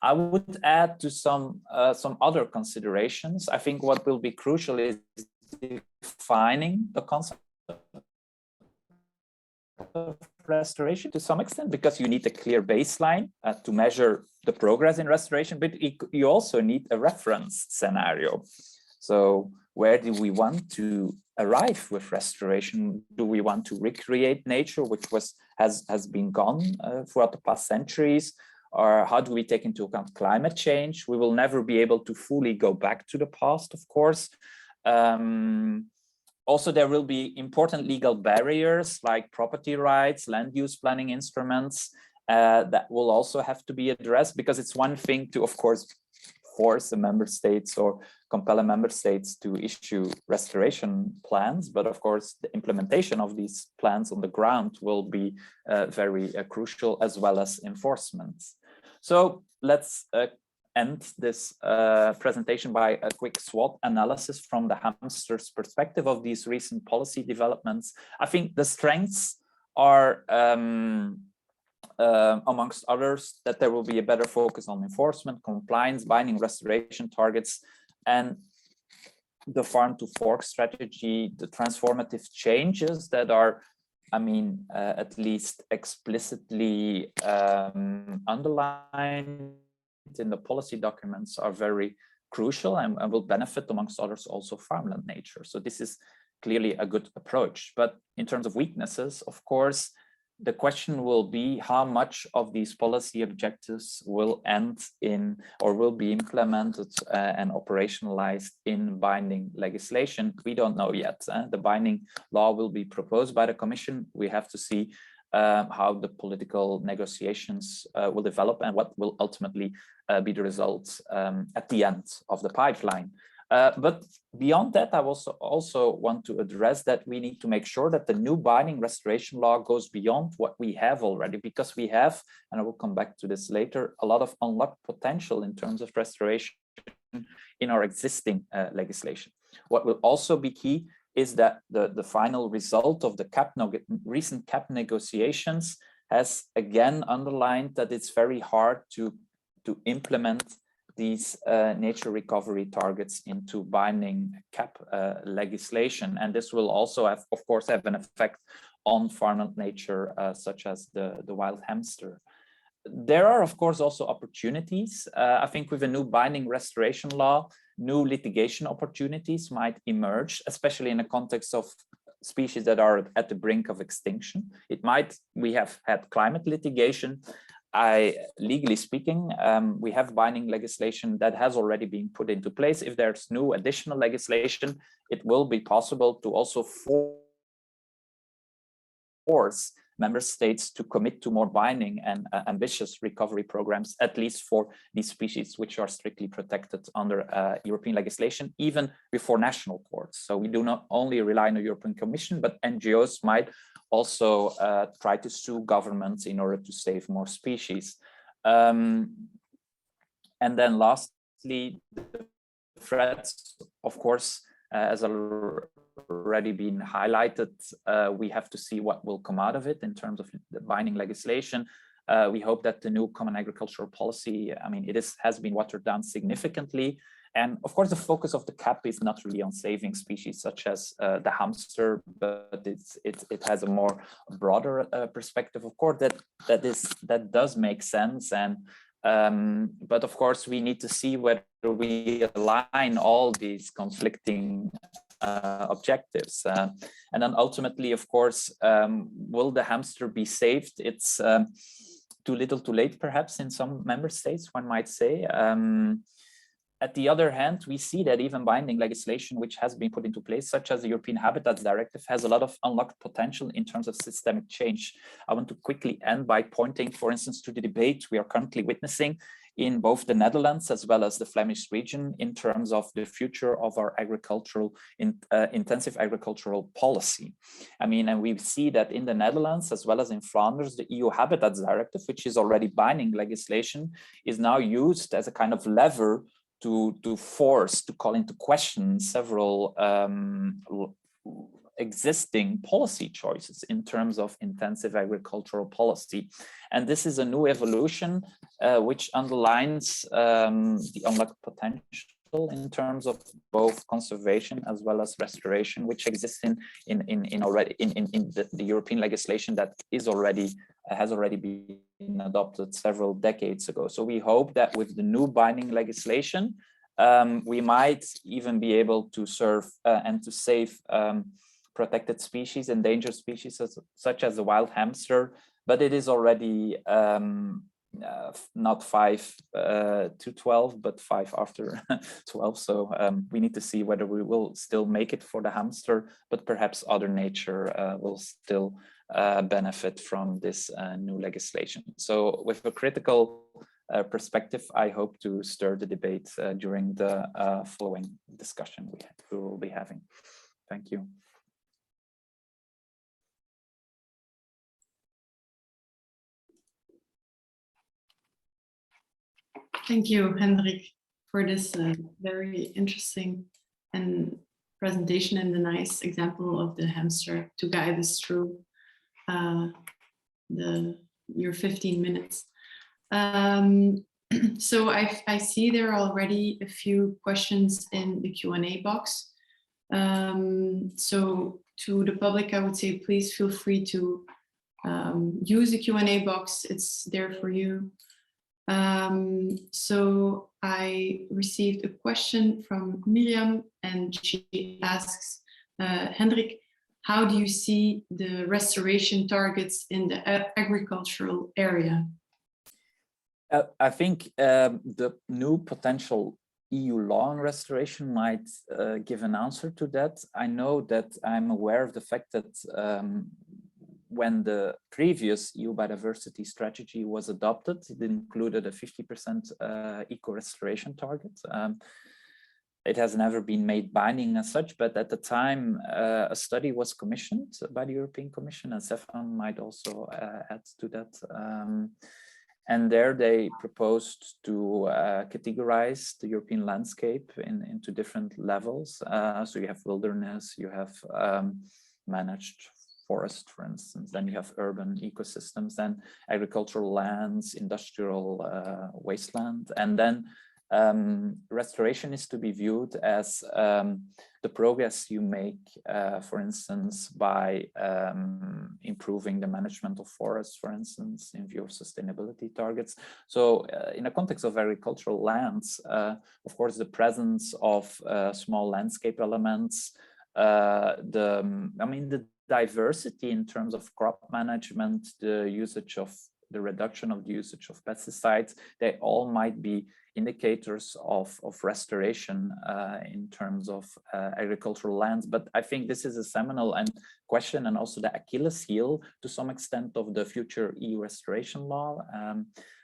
D: I would add to some other considerations. I think what will be crucial is defining the concept of restoration to some extent, because you need a clear baseline to measure the progress in restoration, but you also need a reference scenario. So where do we want to arrive with restoration? Do we want to recreate nature, which has been gone throughout the past centuries? Or how do we take into account climate change? We will never be able to fully go back to the past, of course. Also, there will be important legal barriers like property rights, land use planning instruments that will also have to be addressed, because it's one thing to, of course, force the member states or compel the member states to issue restoration plans, but of course the implementation of these plans on the ground will be very crucial, as well as enforcement. So let's end this presentation by a quick SWOT analysis from the hamster's perspective of these recent policy developments. I think the strengths are amongst others, that there will be a better focus on enforcement, compliance, binding restoration targets, and the farm to fork strategy, the transformative changes that are, at least explicitly underlined in the policy documents, are very crucial and will benefit, amongst others, also farmland nature. So this is clearly a good approach. But in terms of weaknesses, of course, the question will be how much of these policy objectives will end in or will be implemented and operationalized in binding legislation. We don't know yet. The binding law will be proposed by the Commission. We have to see how the political negotiations will develop and what will ultimately be the results at the end of the pipeline. But beyond that, I also want to address that we need to make sure that the new binding restoration law goes beyond what we have already, because we have, and I will come back to this later, a lot of unlocked potential in terms of restoration in our existing legislation. What will also be key is that the final result of the recent CAP negotiations has again underlined that it's very hard to implement these nature recovery targets into binding CAP legislation. And this will also have, of course, have an effect on farmland nature, such as the wild hamster. There are, of course, also opportunities. I think with a new binding restoration law, new litigation opportunities might emerge, especially in the context of species that are at the brink of extinction. We have had climate litigation. Legally speaking, we have binding legislation that has already been put into place. If there's new additional legislation, it will be possible to also force member states to commit to more binding and ambitious recovery programs, at least for these species which are strictly protected under European legislation, even before national courts. So we do not only rely on the European Commission, but NGOs might also try to sue governments in order to save more species. And then lastly, the threats, of course, as already been highlighted, we have to see what will come out of it in terms of the binding legislation. We hope that the new common agricultural policy, I mean, has been watered down significantly. And of course, the focus of the CAP is not really on saving species such as the hamster, but it has a more broader perspective. Of course, that does make sense. And but of course, we need to see whether we align all these conflicting objectives. And then ultimately, of course, will the hamster be saved? It's too little too late, perhaps, in some member states, one might say. At the other hand, we see that even binding legislation which has been put into place, such as the European Habitats Directive, has a lot of unlocked potential in terms of systemic change. I want to quickly end by pointing, for instance, to the debate we are currently witnessing in both the Netherlands as well as the Flemish region in terms of the future of our intensive agricultural policy. I mean, and we see that in the Netherlands as well as in Flanders, the EU Habitats Directive, which is already binding legislation, is now used as a kind of lever to call into question several existing policy choices in terms of intensive agricultural policy. And this is a new evolution which underlines the unlocked potential in terms of both conservation as well as restoration, which exists in the European legislation that has already been adopted several decades ago. So we hope that with the new binding legislation, we might even be able to serve and to save protected species, endangered species such as the wild hamster, but it is already not 5 to 12, but 5 after 12. So we need to see whether we will still make it for the hamster, but perhaps other nature will still benefit from this new legislation. So with a critical perspective, I hope to stir the debate during the following discussion we will be having. Thank you.
A: Thank you, Hendrik, for this very interesting and presentation and the nice example of the hamster to guide us through your 15 minutes. So I see there are already a few questions in the Q&A box. So to the public, I would say, please feel free to use the Q&A box. It's there for you. So I received a question from Miriam, and she asks, Hendrik, how do you see the restoration targets in the agricultural area?
D: I think the new potential EU law on restoration might give an answer to that. I know that I'm aware of the fact that when the previous EU Biodiversity Strategy was adopted, it included a 50% eco-restoration target. It has never been made binding as such, but at the time, a study was commissioned by the European Commission, and Stefan might also add to that. And there they proposed to categorize the European landscape into different levels. So you have wilderness, you have managed forest, for instance. Then you have urban ecosystems, then agricultural lands, industrial wasteland, and then restoration is to be viewed as the progress you make, for instance, by improving the management of forests, for instance, in view of sustainability targets. So in a context of agricultural lands, of course, the presence of small landscape elements, the diversity in terms of crop management, the reduction of the usage of pesticides, they all might be indicators of restoration in terms of agricultural lands. But I think this is a seminal question, and also the Achilles heel to some extent of the future EU restoration law.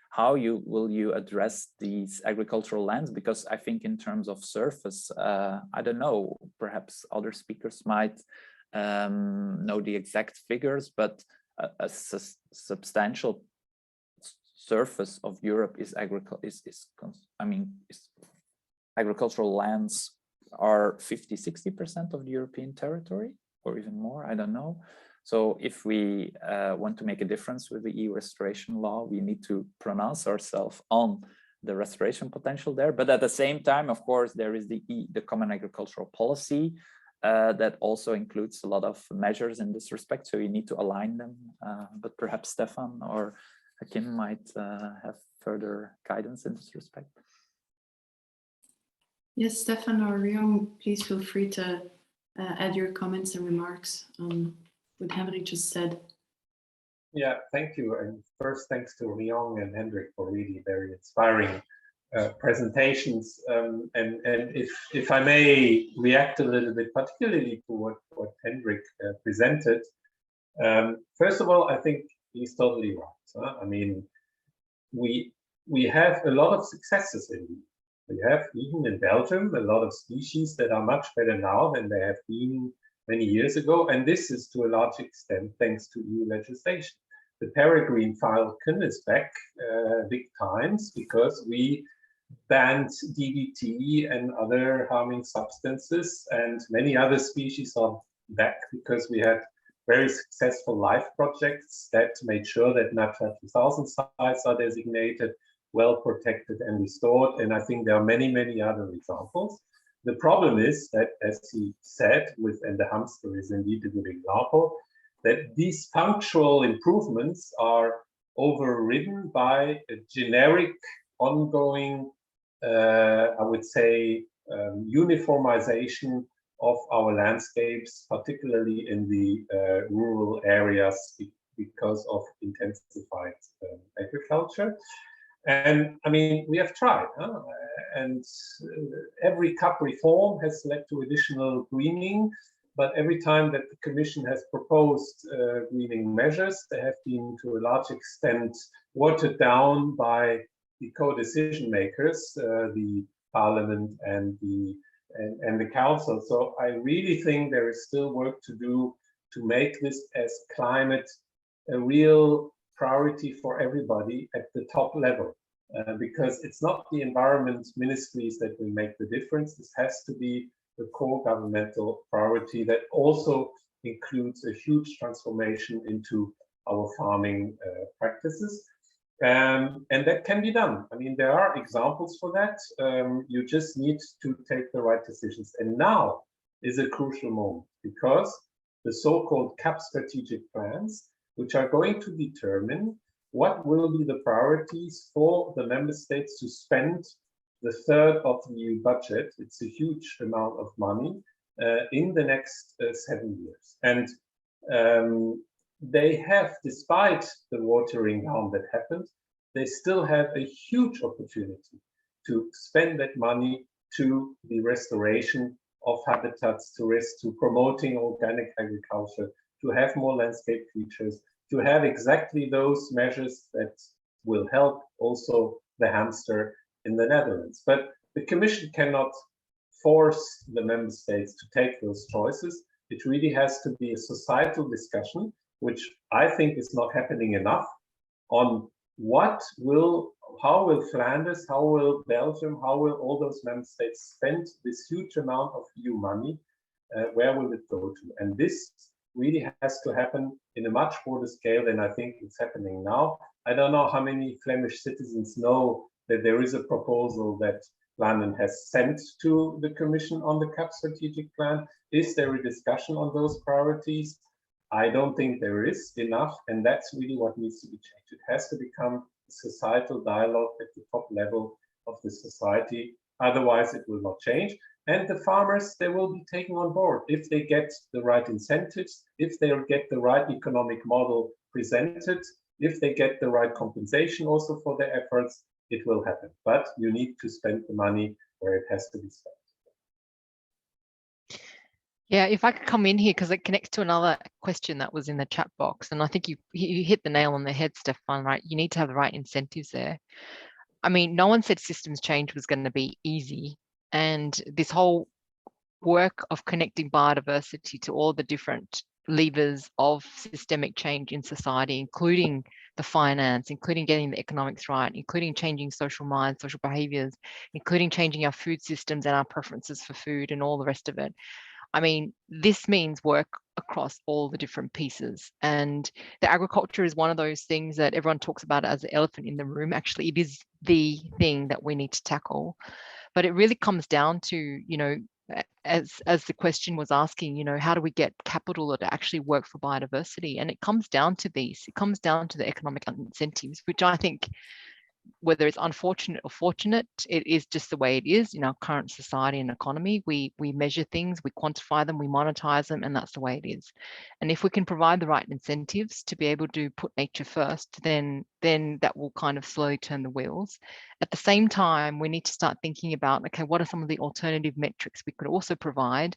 D: How will you address these agricultural lands? Because I think in terms of surface, I don't know, perhaps other speakers might know the exact figures, but a substantial surface of Europe is agricultural lands are 50–60% of the European territory, or even more, I don't know. So if we want to make a difference with the EU restoration law, we need to pronounce ourselves on the restoration potential there. But at the same time, of course, there is the Common Agricultural Policy that also includes a lot of measures in this respect. So you need to align them. But perhaps Stefan or Kim might have further guidance in this respect.
A: Yes, Stefan or Ryong, please feel free to add your comments and remarks on what Henrik just said.
B: Yeah, thank you. And first, thanks to Ryong and Hendrik for really very inspiring presentations. And if I may react a little bit, particularly to what Hendrik presented. First of all, I think he's totally right. I mean, we have a lot of successes in EU. We have, even in Belgium, a lot of species that are much better now than they have been many years ago. And this is to a large extent thanks to EU legislation. The peregrine falcon is back big times because we banned DDT and other harming substances, and many other species are back because we had very successful life projects that made sure that Natura 2000 sites are designated, well protected and restored. And I think there are many, many other examples. The problem is that, as he said, and the hamster is indeed a good example, that these punctual improvements are overridden by a generic, ongoing, I would say, uniformization of our landscapes, particularly in the rural areas because of intensified agriculture. And I mean, we have tried, and every CAP reform has led to additional greening, but every time that the Commission has proposed greening measures, they have been to a large extent watered down by the co-decision makers, the Parliament and the Council. So I really think there is still work to do to make this as climate a real priority for everybody at the top level, because it's not the environment ministries that will make the difference. This has to be the core governmental priority that also includes a huge transformation into our farming practices. And that can be done. I mean, there are examples for that. You just need to take the right decisions. And now is a crucial moment, because the so-called CAP strategic plans, which are going to determine what will be the priorities for the member states to spend the third of the EU budget. It's a huge amount of money in the next 7 years. And they have, despite the watering down that happened, they still have a huge opportunity to spend that money to the restoration of habitats, to promoting organic agriculture, to have more landscape features, to have exactly those measures that will help also the hamster in the Netherlands. But the Commission cannot force the member states to take those choices. It really has to be a societal discussion, which I think is not happening enough, on how will Flanders, how will Belgium, how will all those member states spend this huge amount of EU money? Where will it go to? And this really has to happen in a much broader scale than I think it's happening now. I don't know how many Flemish citizens know that there is a proposal that London has sent to the Commission on the CAP strategic plan. Is there a discussion on those priorities? I don't think there is enough, and that's really what needs to be changed. It has to become a societal dialogue at the top level of the society. Otherwise, it will not change. And the farmers, they will be taken on board if they get the right incentives, if they get the right economic model presented, if they get the right compensation also for their efforts, it will happen. But you need to spend the money where it has to be spent.
C: Yeah, if I could come in here, because it connects to another question that was in the chat box. And I think you hit the nail on the head, Stefan, right? You need to have the right incentives there. I mean, no one said systems change was going to be easy. And this whole work of connecting biodiversity to all the different levers of systemic change in society, including the finance, including getting the economics right, including changing social minds, social behaviors, including changing our food systems and our preferences for food and all the rest of it. I mean, this means work across all the different pieces. And the agriculture is one of those things that everyone talks about as the elephant in the room. Actually, it is the thing that we need to tackle. But it really comes down to, you know, as the question was asking, you know, how do we get capital to actually work for biodiversity? And it comes down to these. It comes down to the economic incentives, which I think, whether it's unfortunate or fortunate, it is just the way it is in our current society and economy. We measure things, we quantify them, we monetize them, and that's the way it is. And if we can provide the right incentives to be able to put nature first, then that will kind of slowly turn the wheels. At the same time, we need to start thinking about, okay, what are some of the alternative metrics we could also provide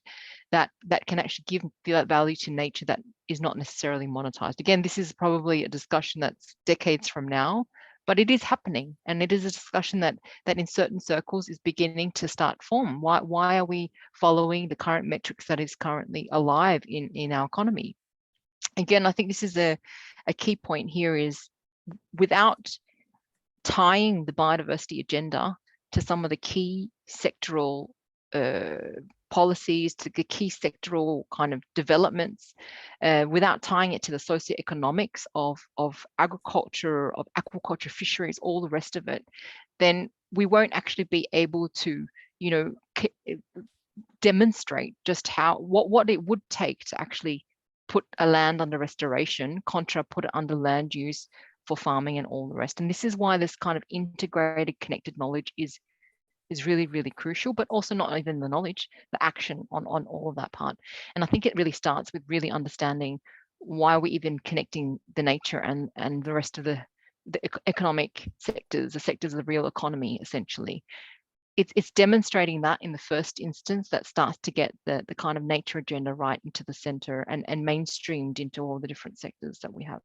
C: that can actually give that value to nature that is not necessarily monetized. Again, this is probably a discussion that's decades from now, but it is happening, and it is a discussion that in certain circles is beginning to start form. Why are we following the current metrics that is currently alive in our economy? Again, I think this is a key point here is, without tying the biodiversity agenda to some of the key sectoral policies, to the key sectoral kind of developments, without tying it to the socioeconomics of agriculture, of aquaculture, fisheries, all the rest of it, then we won't actually be able to, you know, demonstrate just what it would take to actually put a land under restoration contra put it under land use for farming and all the rest. And this is why this kind of integrated, connected knowledge is really, really crucial, but also not even the knowledge, the action on all of that part. And I think it really starts with really understanding why we're even connecting the nature and the rest of the economic sectors, the sectors of the real economy, essentially. It's demonstrating that in the first instance that starts to get the kind of nature agenda right into the center and mainstreamed into all the different sectors that we have.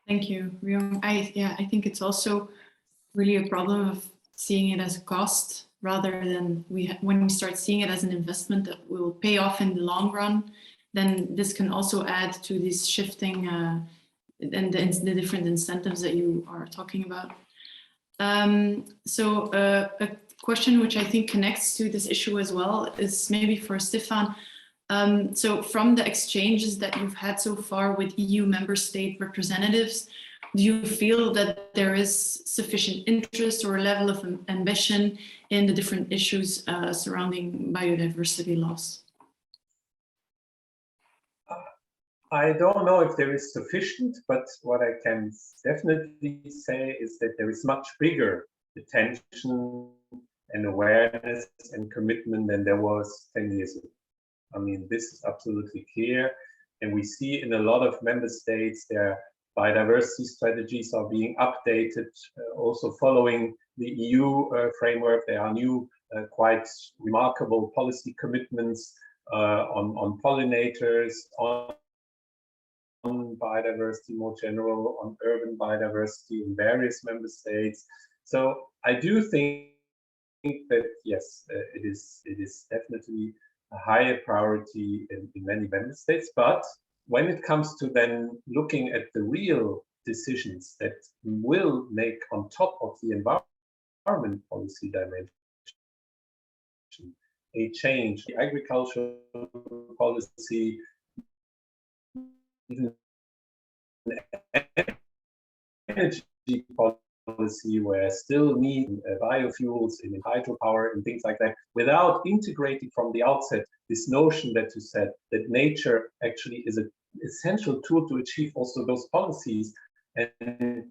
C: Thank you,
A: Ryong. I think it's also really a problem of seeing it as a cost rather than when we start seeing it as an investment that will pay off in the long run, then this can also add to this shifting and the different incentives that you are talking about. So a question which I think connects to this issue as well is maybe for Stefan. So from the exchanges that you've had so far with EU member state representatives, do you feel that there is sufficient interest or level of ambition in the different issues surrounding biodiversity loss?
B: I don't know if there is sufficient, but what I can definitely say is that there is much bigger attention and awareness and commitment than there was 10 years ago. I mean, this is absolutely clear. And we see in a lot of member states their biodiversity strategies are being updated, also following the EU framework. There are new, quite remarkable policy commitments on pollinators, on biodiversity more general, on urban biodiversity in various member states. So I do think that, yes, it is definitely a higher priority in many member states. But when it comes to then looking at the real decisions that will make on top of the environment policy dimension a change. The agricultural policy, even energy policy, where still need biofuels and hydropower and things like that, without integrating from the outset this notion that you said that nature actually is an essential tool to achieve also those policies, and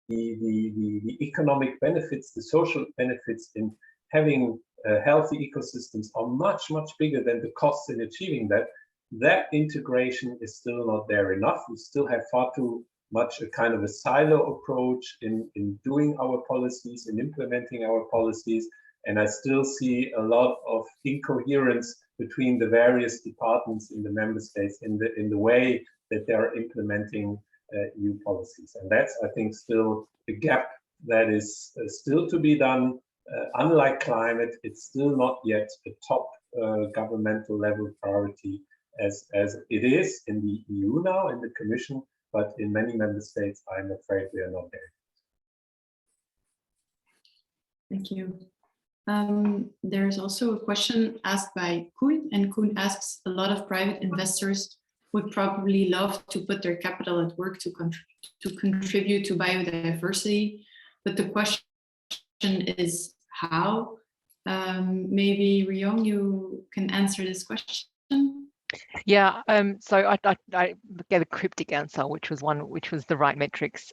B: the economic benefits, the social benefits in having healthy ecosystems are much, much bigger than the costs in achieving that. That integration is still not there enough. We still have far too much a kind of a silo approach in doing our policies, in implementing our policies. And I still see a lot of incoherence between the various departments in the member states in the way that they're implementing EU policies. And that's, I think, still a gap that is still to be done. Unlike climate, it's still not yet a top governmental level priority as it is in the EU now, in the Commission, but in many member states, I'm afraid we are not there.
A: Thank you. There's also a question asked by Koen, and Koen asks, a lot of private investors would probably love to put their capital at work to contribute to biodiversity, but the question is how? Maybe Ryong, you can answer this question.
C: Yeah, so I gave a cryptic answer, which was the right metrics.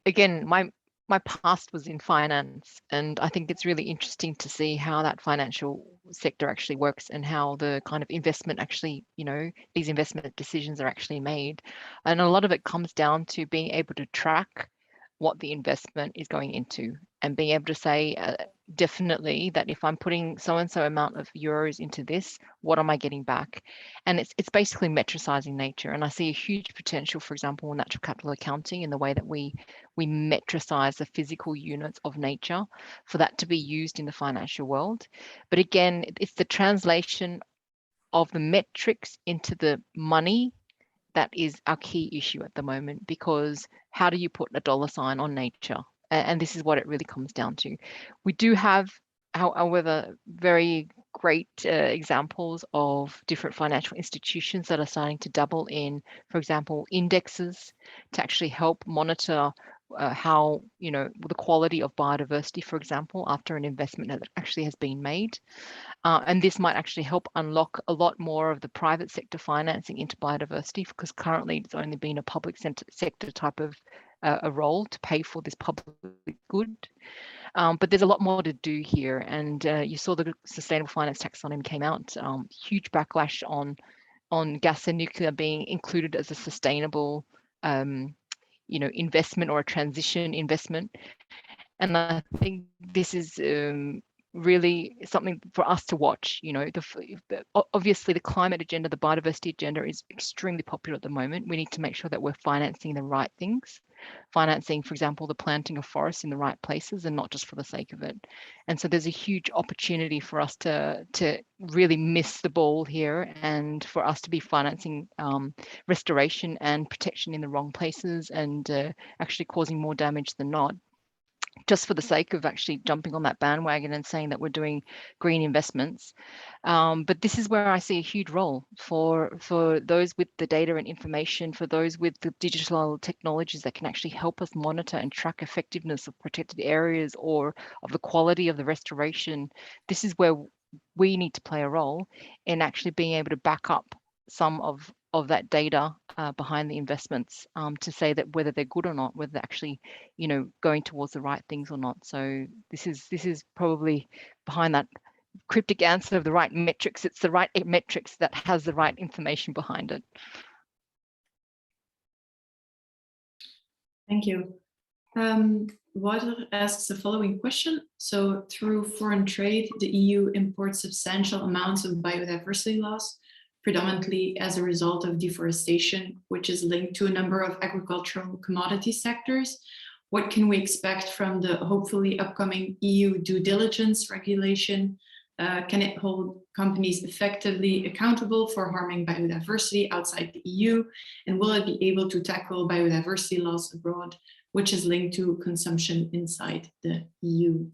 C: Again, my past was in finance, and I think it's really interesting to see how that financial sector actually works and how the kind of investment actually, these investment decisions are actually made. And a lot of it comes down to being able to track what the investment is going into and being able to say definitely that if I'm putting so and so amount of euros into this, what am I getting back? And it's basically metricizing nature. And I see a huge potential, for example, in natural capital accounting, in the way that we metricize the physical units of nature for that to be used in the financial world. But again, it's the translation of the metrics into the money that is our key issue at the moment, because how do you put a dollar sign on nature? And this is what it really comes down to. We do have, however, very great examples of different financial institutions that are starting to double in, for example, indexes to actually help monitor how, the quality of biodiversity, for example, after an investment that actually has been made. And this might actually help unlock a lot more of the private sector financing into biodiversity, because currently it's only been a public sector type of a role to pay for this public good. But there's a lot more to do here. And you saw the Sustainable Finance Taxonomy came out, huge backlash on gas and nuclear being included as a sustainable investment or a transition investment. And I think this is really something for us to watch. Obviously the climate agenda, the biodiversity agenda is extremely popular at the moment. We need to make sure that we're financing the right things, financing, for example, the planting of forests in the right places and not just for the sake of it. And so there's a huge opportunity for us to really miss the ball here, and for us to be financing restoration and protection in the wrong places, and actually causing more damage than not, just for the sake of actually jumping on that bandwagon and saying that we're doing green investments. But this is where I see a huge role for those with the data and information, for those with the digital technologies that can actually help us monitor and track effectiveness of protected areas or of the quality of the restoration. This is where we need to play a role in actually being able to back up some of that data behind the investments, to say that whether they're good or not, whether they're actually, going towards the right things or not. So this is probably behind that cryptic answer of the right metrics. It's the right metrics that has the right information behind it.
A: Thank you. Walter asks the following question. So through foreign trade, the EU imports substantial amounts of biodiversity loss, predominantly as a result of deforestation, which is linked to a number of agricultural commodity sectors. What can we expect from the hopefully upcoming EU due diligence regulation? Can it hold companies effectively accountable for harming biodiversity outside the EU? And will it be able to tackle biodiversity loss abroad, which is linked to consumption inside the EU?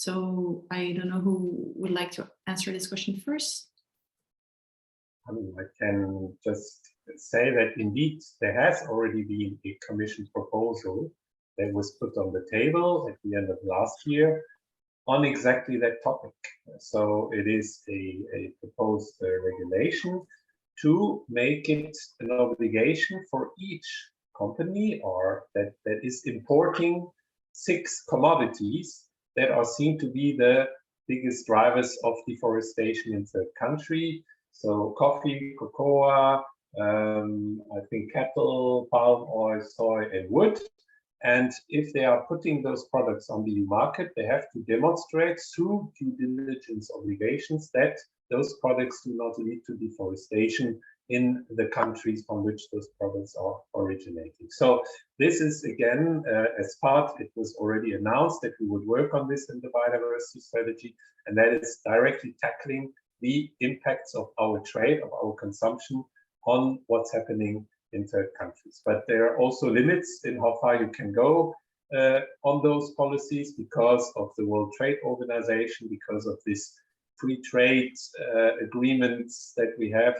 A: So I don't know who would like to answer this question first.
B: I mean, I can just say that indeed there has already been a Commission proposal that was put on the table at the end of last year on exactly that topic. So it is a proposed regulation to make it an obligation for each company or that is importing 6 commodities that are seen to be the biggest drivers of deforestation in third country. So coffee, cocoa, I think cattle, palm oil, soy, and wood. And if they are putting those products on the EU market, they have to demonstrate through due diligence obligations that those products do not lead to deforestation in the countries from which those products are originating. So this is again, as part, it was already announced that we would work on this in the biodiversity strategy, and that is directly tackling the impacts of our trade, of our consumption on what's happening in third countries. But there are also limits in how far you can go on those policies because of the World Trade Organization, because of this free trade agreements that we have.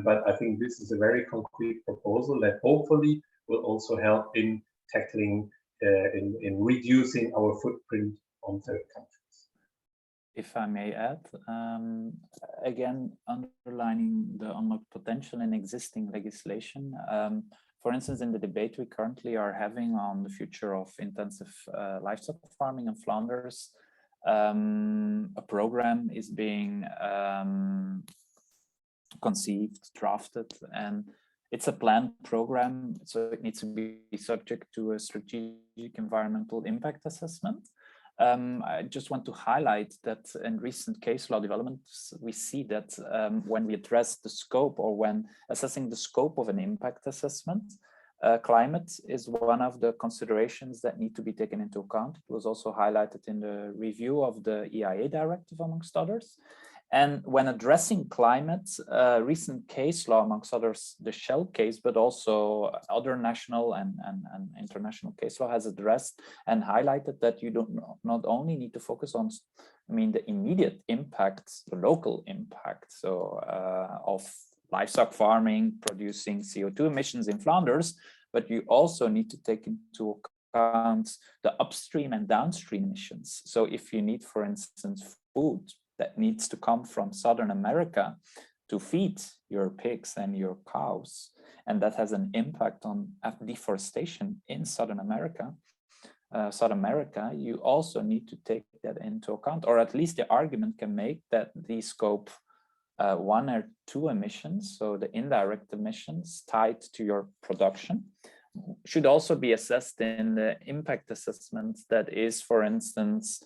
B: But I think this is a very concrete proposal that hopefully will also help in tackling, in reducing our footprint on third countries.
D: If I may add, again, underlining the unlocked potential in existing legislation. For instance, in the debate we currently are having on the future of intensive livestock farming in Flanders, a program is being conceived, drafted, and it's a planned program, so it needs to be subject to a strategic environmental impact assessment. I just want to highlight that in recent case law developments, we see that when we address the scope or when assessing the scope of an impact assessment, climate is one of the considerations that need to be taken into account. It was also highlighted in the review of the EIA directive, amongst others. And when addressing climate, recent case law, amongst others, the Shell case, but also other national and international case law has addressed and highlighted that you don't not only need to focus on, I mean, the immediate impacts, the local impact, so of livestock farming, producing CO2 emissions in Flanders, but you also need to take into account the upstream and downstream emissions. So if you need, for instance, food that needs to come from Southern America to feed your pigs and your cows, and that has an impact on deforestation in Southern America, you also need to take that into account, or at least the argument can make that the scope 1 or 2 emissions, so the indirect emissions tied to your production, should also be assessed in the impact assessment that is, for instance,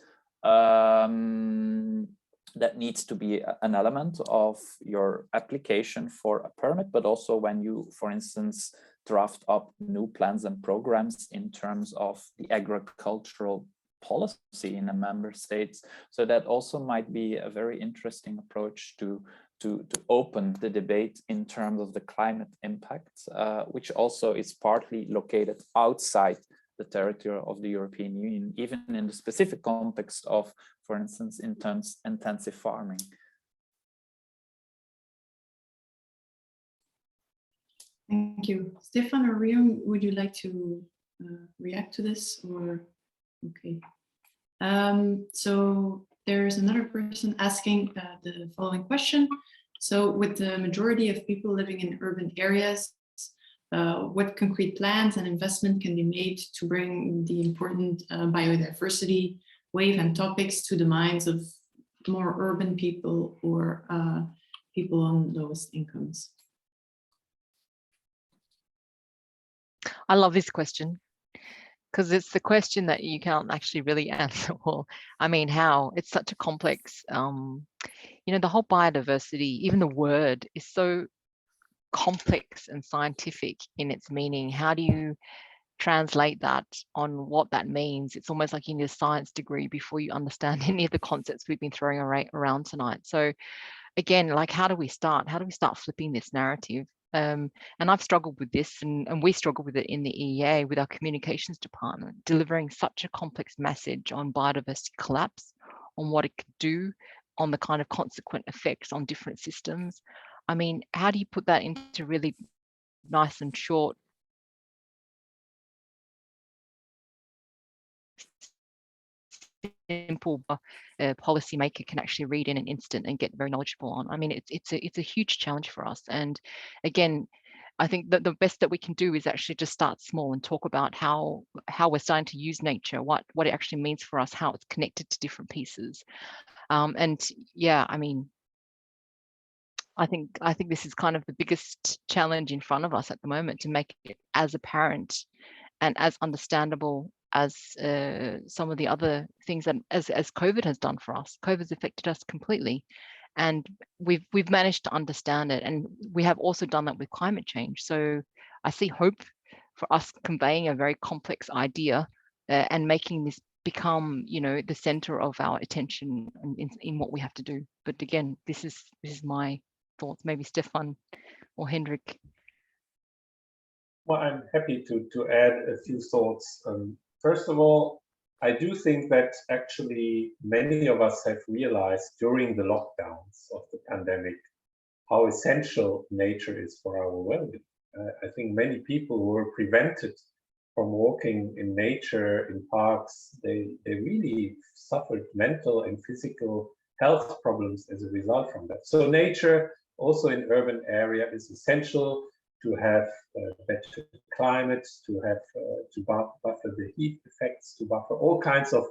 D: that needs to be an element of your application for a permit, but also when you, for instance, draft up new plans and programs in terms of the agricultural policy in the member states. So that also might be a very interesting approach to open the debate in terms of the climate impacts, which also is partly located outside the territory of the European Union, even in the specific context of, for instance, intensive farming.
A: Thank you. Stefan or Rion, would you like to react to this, or okay? So there's another person asking the following question. So with the majority of people living in urban areas, what concrete plans and investment can be made to bring the important biodiversity wave and topics to the minds of more urban people or people on lowest incomes?
C: I love this question because it's the question that you can't actually really answer. Well, I mean, how? It's such a complex, you know, the whole biodiversity, even the word is so complex and scientific in its meaning. How do you translate that on what that means? It's almost like you need a science degree before you understand any of the concepts we've been throwing around tonight. So again, like, how do we start? How do we start flipping this narrative? And I've struggled with this, and we struggle with it in the EEA with our communications department, delivering such a complex message on biodiversity collapse, on what it could do, on the kind of consequent effects on different systems. I mean, how do you put that into really nice and short, simple policymaker can actually read in an instant and get very knowledgeable on? I mean, it's a huge challenge for us. And again, I think that the best that we can do is actually just start small and talk about how we're starting to use nature, what it actually means for us, how it's connected to different pieces. And yeah, I mean, I think this is kind of the biggest challenge in front of us at the moment, to make it as apparent and as understandable as some of the other things that as COVID has done for us. COVID has affected us completely, and we've managed to understand it, and we have also done that with climate change. So I see hope for us conveying a very complex idea and making this become, you know, the center of our attention in what we have to do. But again, this is my thoughts. Maybe Stefan or Hendrik.
B: Well, I'm happy to add a few thoughts. First of all, I do think that actually many of us have realized during the lockdowns of the pandemic how essential nature is for our well-being. I think many people who were prevented from walking in nature, in parks, they really suffered mental and physical health problems as a result from that. So nature, also in urban area, is essential to have better climate, to have to buffer the heat effects, to buffer all kinds of,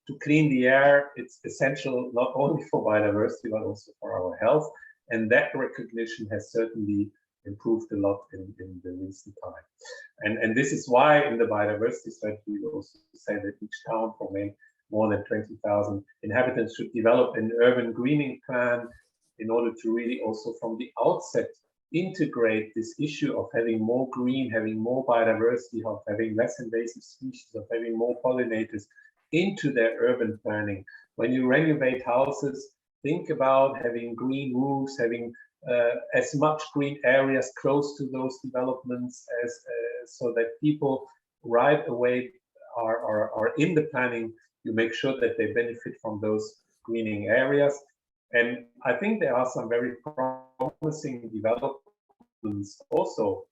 B: to clean the air. It's essential not only for biodiversity but also for our health, and that recognition has certainly improved a lot in the recent time. And this is why in the biodiversity strategy we also say that each town for more than 20,000 inhabitants should develop an urban greening plan in order to really also from the outset integrate this issue of having more green, having more biodiversity, of having less invasive species, of having more pollinators into their urban planning. When you renovate houses, think about having green roofs, having as much green areas close to those developments as so that people right away are in the planning. You make sure that they benefit from those greening areas. And I think there are some very promising developments also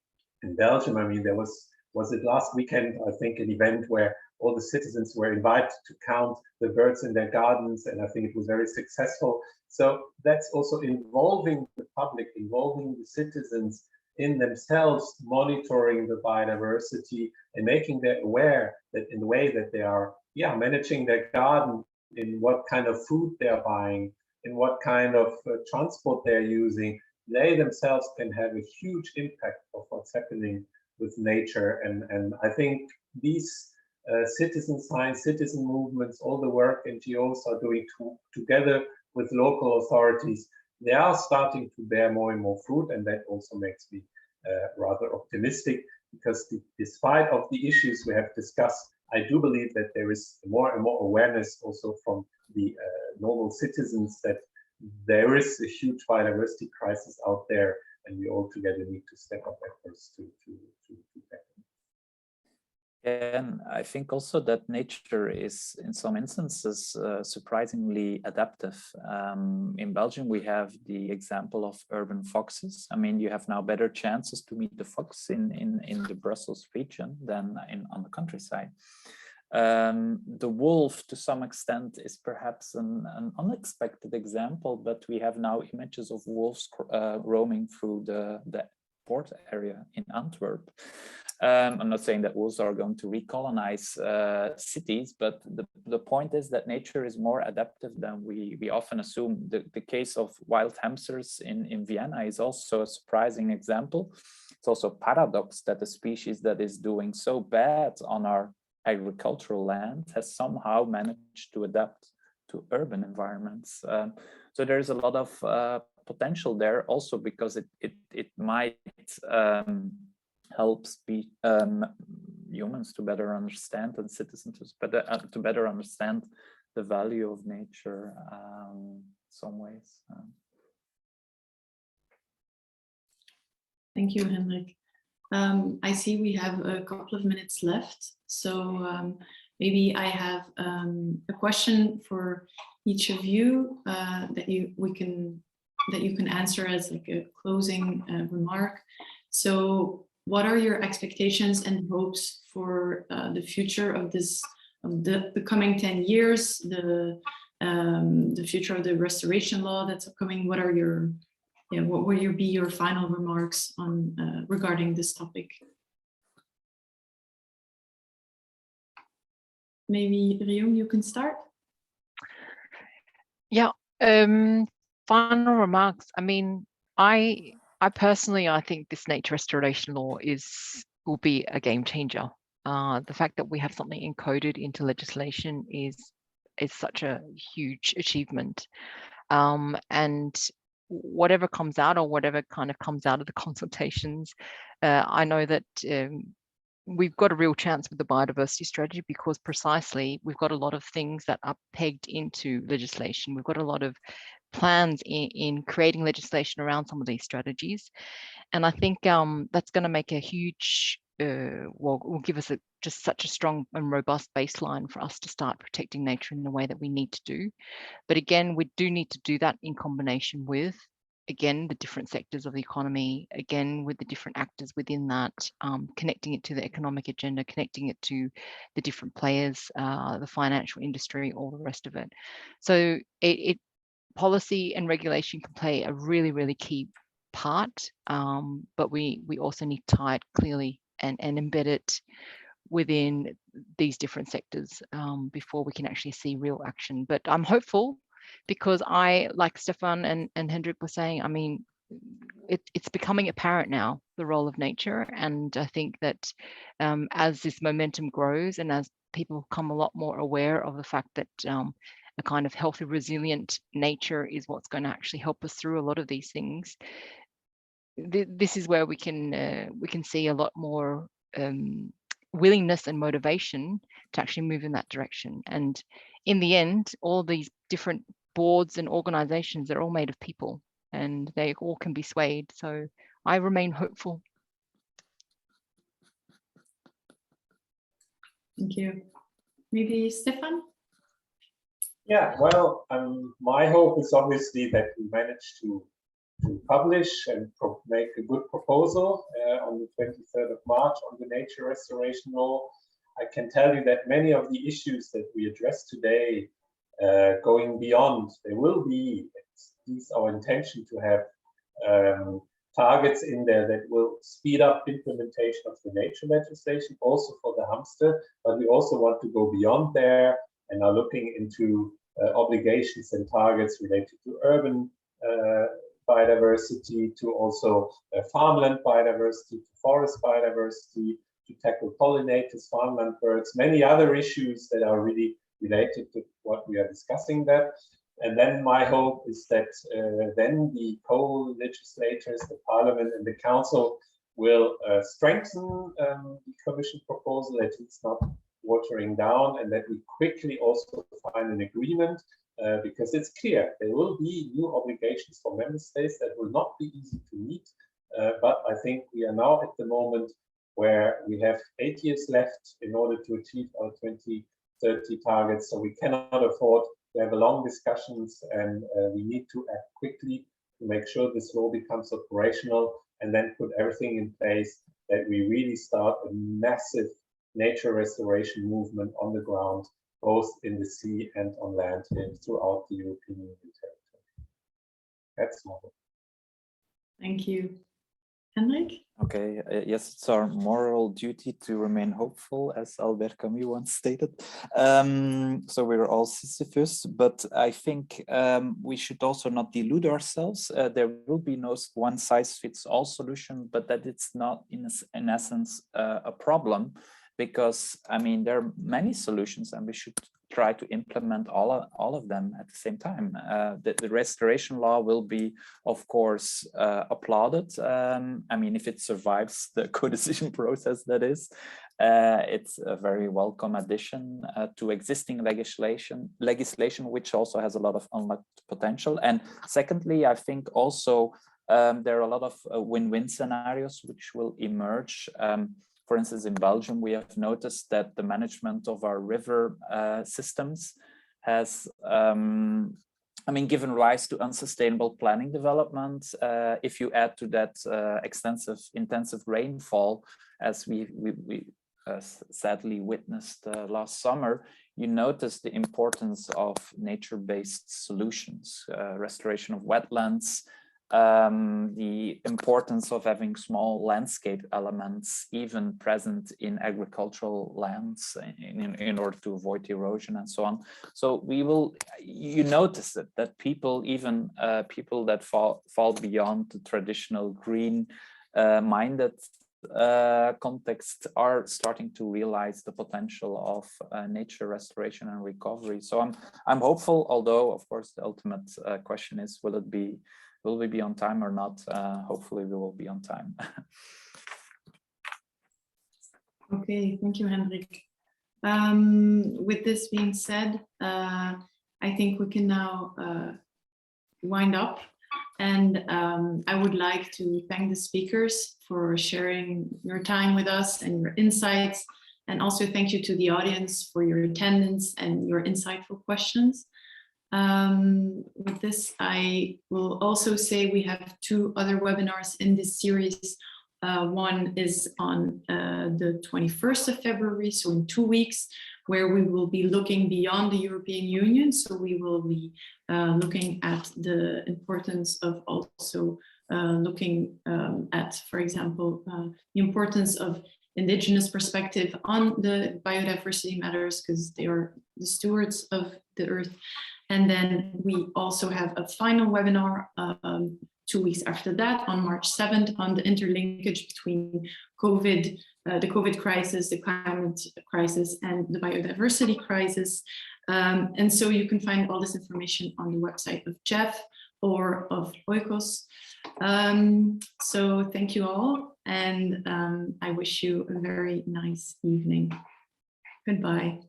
B: in Belgium. I mean, there was it last weekend, I think, an event where all the citizens were invited to count the birds in their gardens, and I think it was very successful. So that's also involving the public, involving the citizens in themselves, monitoring the biodiversity and making them aware that in the way that they are managing their garden, in what kind of food they're buying, in what kind of transport they're using, they themselves can have a huge impact of what's happening with nature. And I think these citizen science, citizen movements, all the work NGOs are doing together with local authorities, they are starting to bear more and more fruit, and that also makes me rather optimistic, because despite of the issues we have discussed, I do believe that there is more and more awareness also from the normal citizens that there is a huge biodiversity crisis out there, and we all together need to step up efforts to tackle.
D: And I think also that nature is, in some instances, surprisingly adaptive. In Belgium, we have the example of urban foxes. I mean, you have now better chances to meet the fox in the Brussels region than on the countryside. The wolf, to some extent, is perhaps an unexpected example, but we have now images of wolves roaming through the port area in Antwerp. I'm not saying that wolves are going to recolonize cities, but the point is that nature is more adaptive than we often assume. The case of wild hamsters in Vienna is also a surprising example. It's also a paradox that a species that is doing so bad on our agricultural land has somehow managed to adapt to urban environments. So there's a lot of potential there also, because it might help humans to better understand, and citizens to better understand the value of nature in some ways.
A: Thank you, Hendrik. I see we have a couple of minutes left, so maybe I have a question for each of you that you can answer as like a closing remark. So, what are your expectations and hopes for the future of this, of the coming 10 years, the future of the restoration law that's upcoming? What are your, what will be your final remarks on regarding this topic? Maybe Ryung, you can start.
C: Yeah. Final remarks. I mean, I personally, I think this nature restoration law will be a game changer. The fact that we have something encoded into legislation is such a huge achievement. And whatever comes out, or whatever kind of comes out of the consultations, I know that we've got a real chance with the biodiversity strategy, because precisely we've got a lot of things that are pegged into legislation. We've got a lot of plans in creating legislation around some of these strategies. And I think that's going to make a huge, will give us just such a strong and robust baseline for us to start protecting nature in the way that we need to do. But again, we do need to do that in combination with, again, the different sectors of the economy, again, with the different actors within that, connecting it to the economic agenda, connecting it to the different players, the financial industry, all the rest of it. So policy and regulation can play a really, really key part, but we also need to tie it clearly and embed it within these different sectors before we can actually see real action. But I'm hopeful, because like Stefan and Hendrik were saying, I mean, it's becoming apparent now, the role of nature. And I think that as this momentum grows, and as people become a lot more aware of the fact that a kind of healthy, resilient nature is what's going to actually help us through a lot of these things, this is where we can see a lot more willingness and motivation to actually move in that direction. And in the end, all these different boards and organizations, they're all made of people, and they all can be swayed. So I remain hopeful.
A: Thank you. Maybe Stefan?
B: Yeah, well, my hope is obviously that we manage to publish and make a good proposal on the 23rd of March on the nature restoration law. I can tell you that many of the issues that we addressed today, going beyond, there will be, it's our intention to have targets in there that will speed up implementation of the nature legislation, also for the hamster, but we also want to go beyond there and are looking into obligations and targets related to urban biodiversity, to also farmland biodiversity, to forest biodiversity, to tackle pollinators, farmland birds, many other issues that are really related to what we are discussing there. And then my hope is that then the co-legislators, the Parliament and the Council, will strengthen the Commission proposal, that it's not watering down, and that we quickly also find an agreement, because it's clear there will be new obligations for member states that will not be easy to meet. But I think we are now at the moment where we have 8 years left in order to achieve our 2030 targets. So we cannot afford to have long discussions, and we need to act quickly to make sure this law becomes operational, and then put everything in place that we really start a massive nature restoration movement on the ground, both in the sea and on land and throughout the European Union territory. That's all.
A: Thank you. Hendrik?
D: Okay, yes, it's our moral duty to remain hopeful, as Albert Camus once stated. So we're all Sisyphus, but I think we should also not delude ourselves. There will be no one-size-fits-all solution, but that it's not, in essence, a problem, because, I mean, there are many solutions, and we should try to implement all of them at the same time. The restoration law will be, of course, applauded. I mean, if it survives the co-decision process, that is, it's a very welcome addition to existing legislation, which also has a lot of unlocked potential. And secondly, I think also there are a lot of win-win scenarios which will emerge. For instance, in Belgium, we have noticed that the management of our river systems has given rise to unsustainable planning development. If you add to that intensive rainfall, as we sadly witnessed last summer, you notice the importance of nature-based solutions, restoration of wetlands, the importance of having small landscape elements even present in agricultural lands in order to avoid erosion and so on. So you notice that people, even people that fall beyond the traditional green minded context, are starting to realize the potential of nature restoration and recovery. So I'm hopeful, although of course the ultimate question is, will we be on time or not? Hopefully we will be on time.
A: Okay, thank you, Hendrik. With this being said, I think we can now wind up. And I would like to thank the speakers for sharing your time with us and your insights. And also thank you to the audience for your attendance and your insightful questions. With this, I will also say we have 2 other webinars in this series. One is on the 21st of February, so in 2 weeks, where we will be looking beyond the European Union. So we will be looking at the importance of also looking at, for example, the importance of Indigenous perspective on the biodiversity matters, because they are the stewards of the earth. And then we also have a final webinar 2 weeks after that, on March 7th, on the interlinkage between COVID, the COVID crisis, the climate crisis, and the biodiversity crisis. And so you can find all this information on the website of Jeff or of Oikos. So thank you all, and I wish you a very nice evening. Goodbye.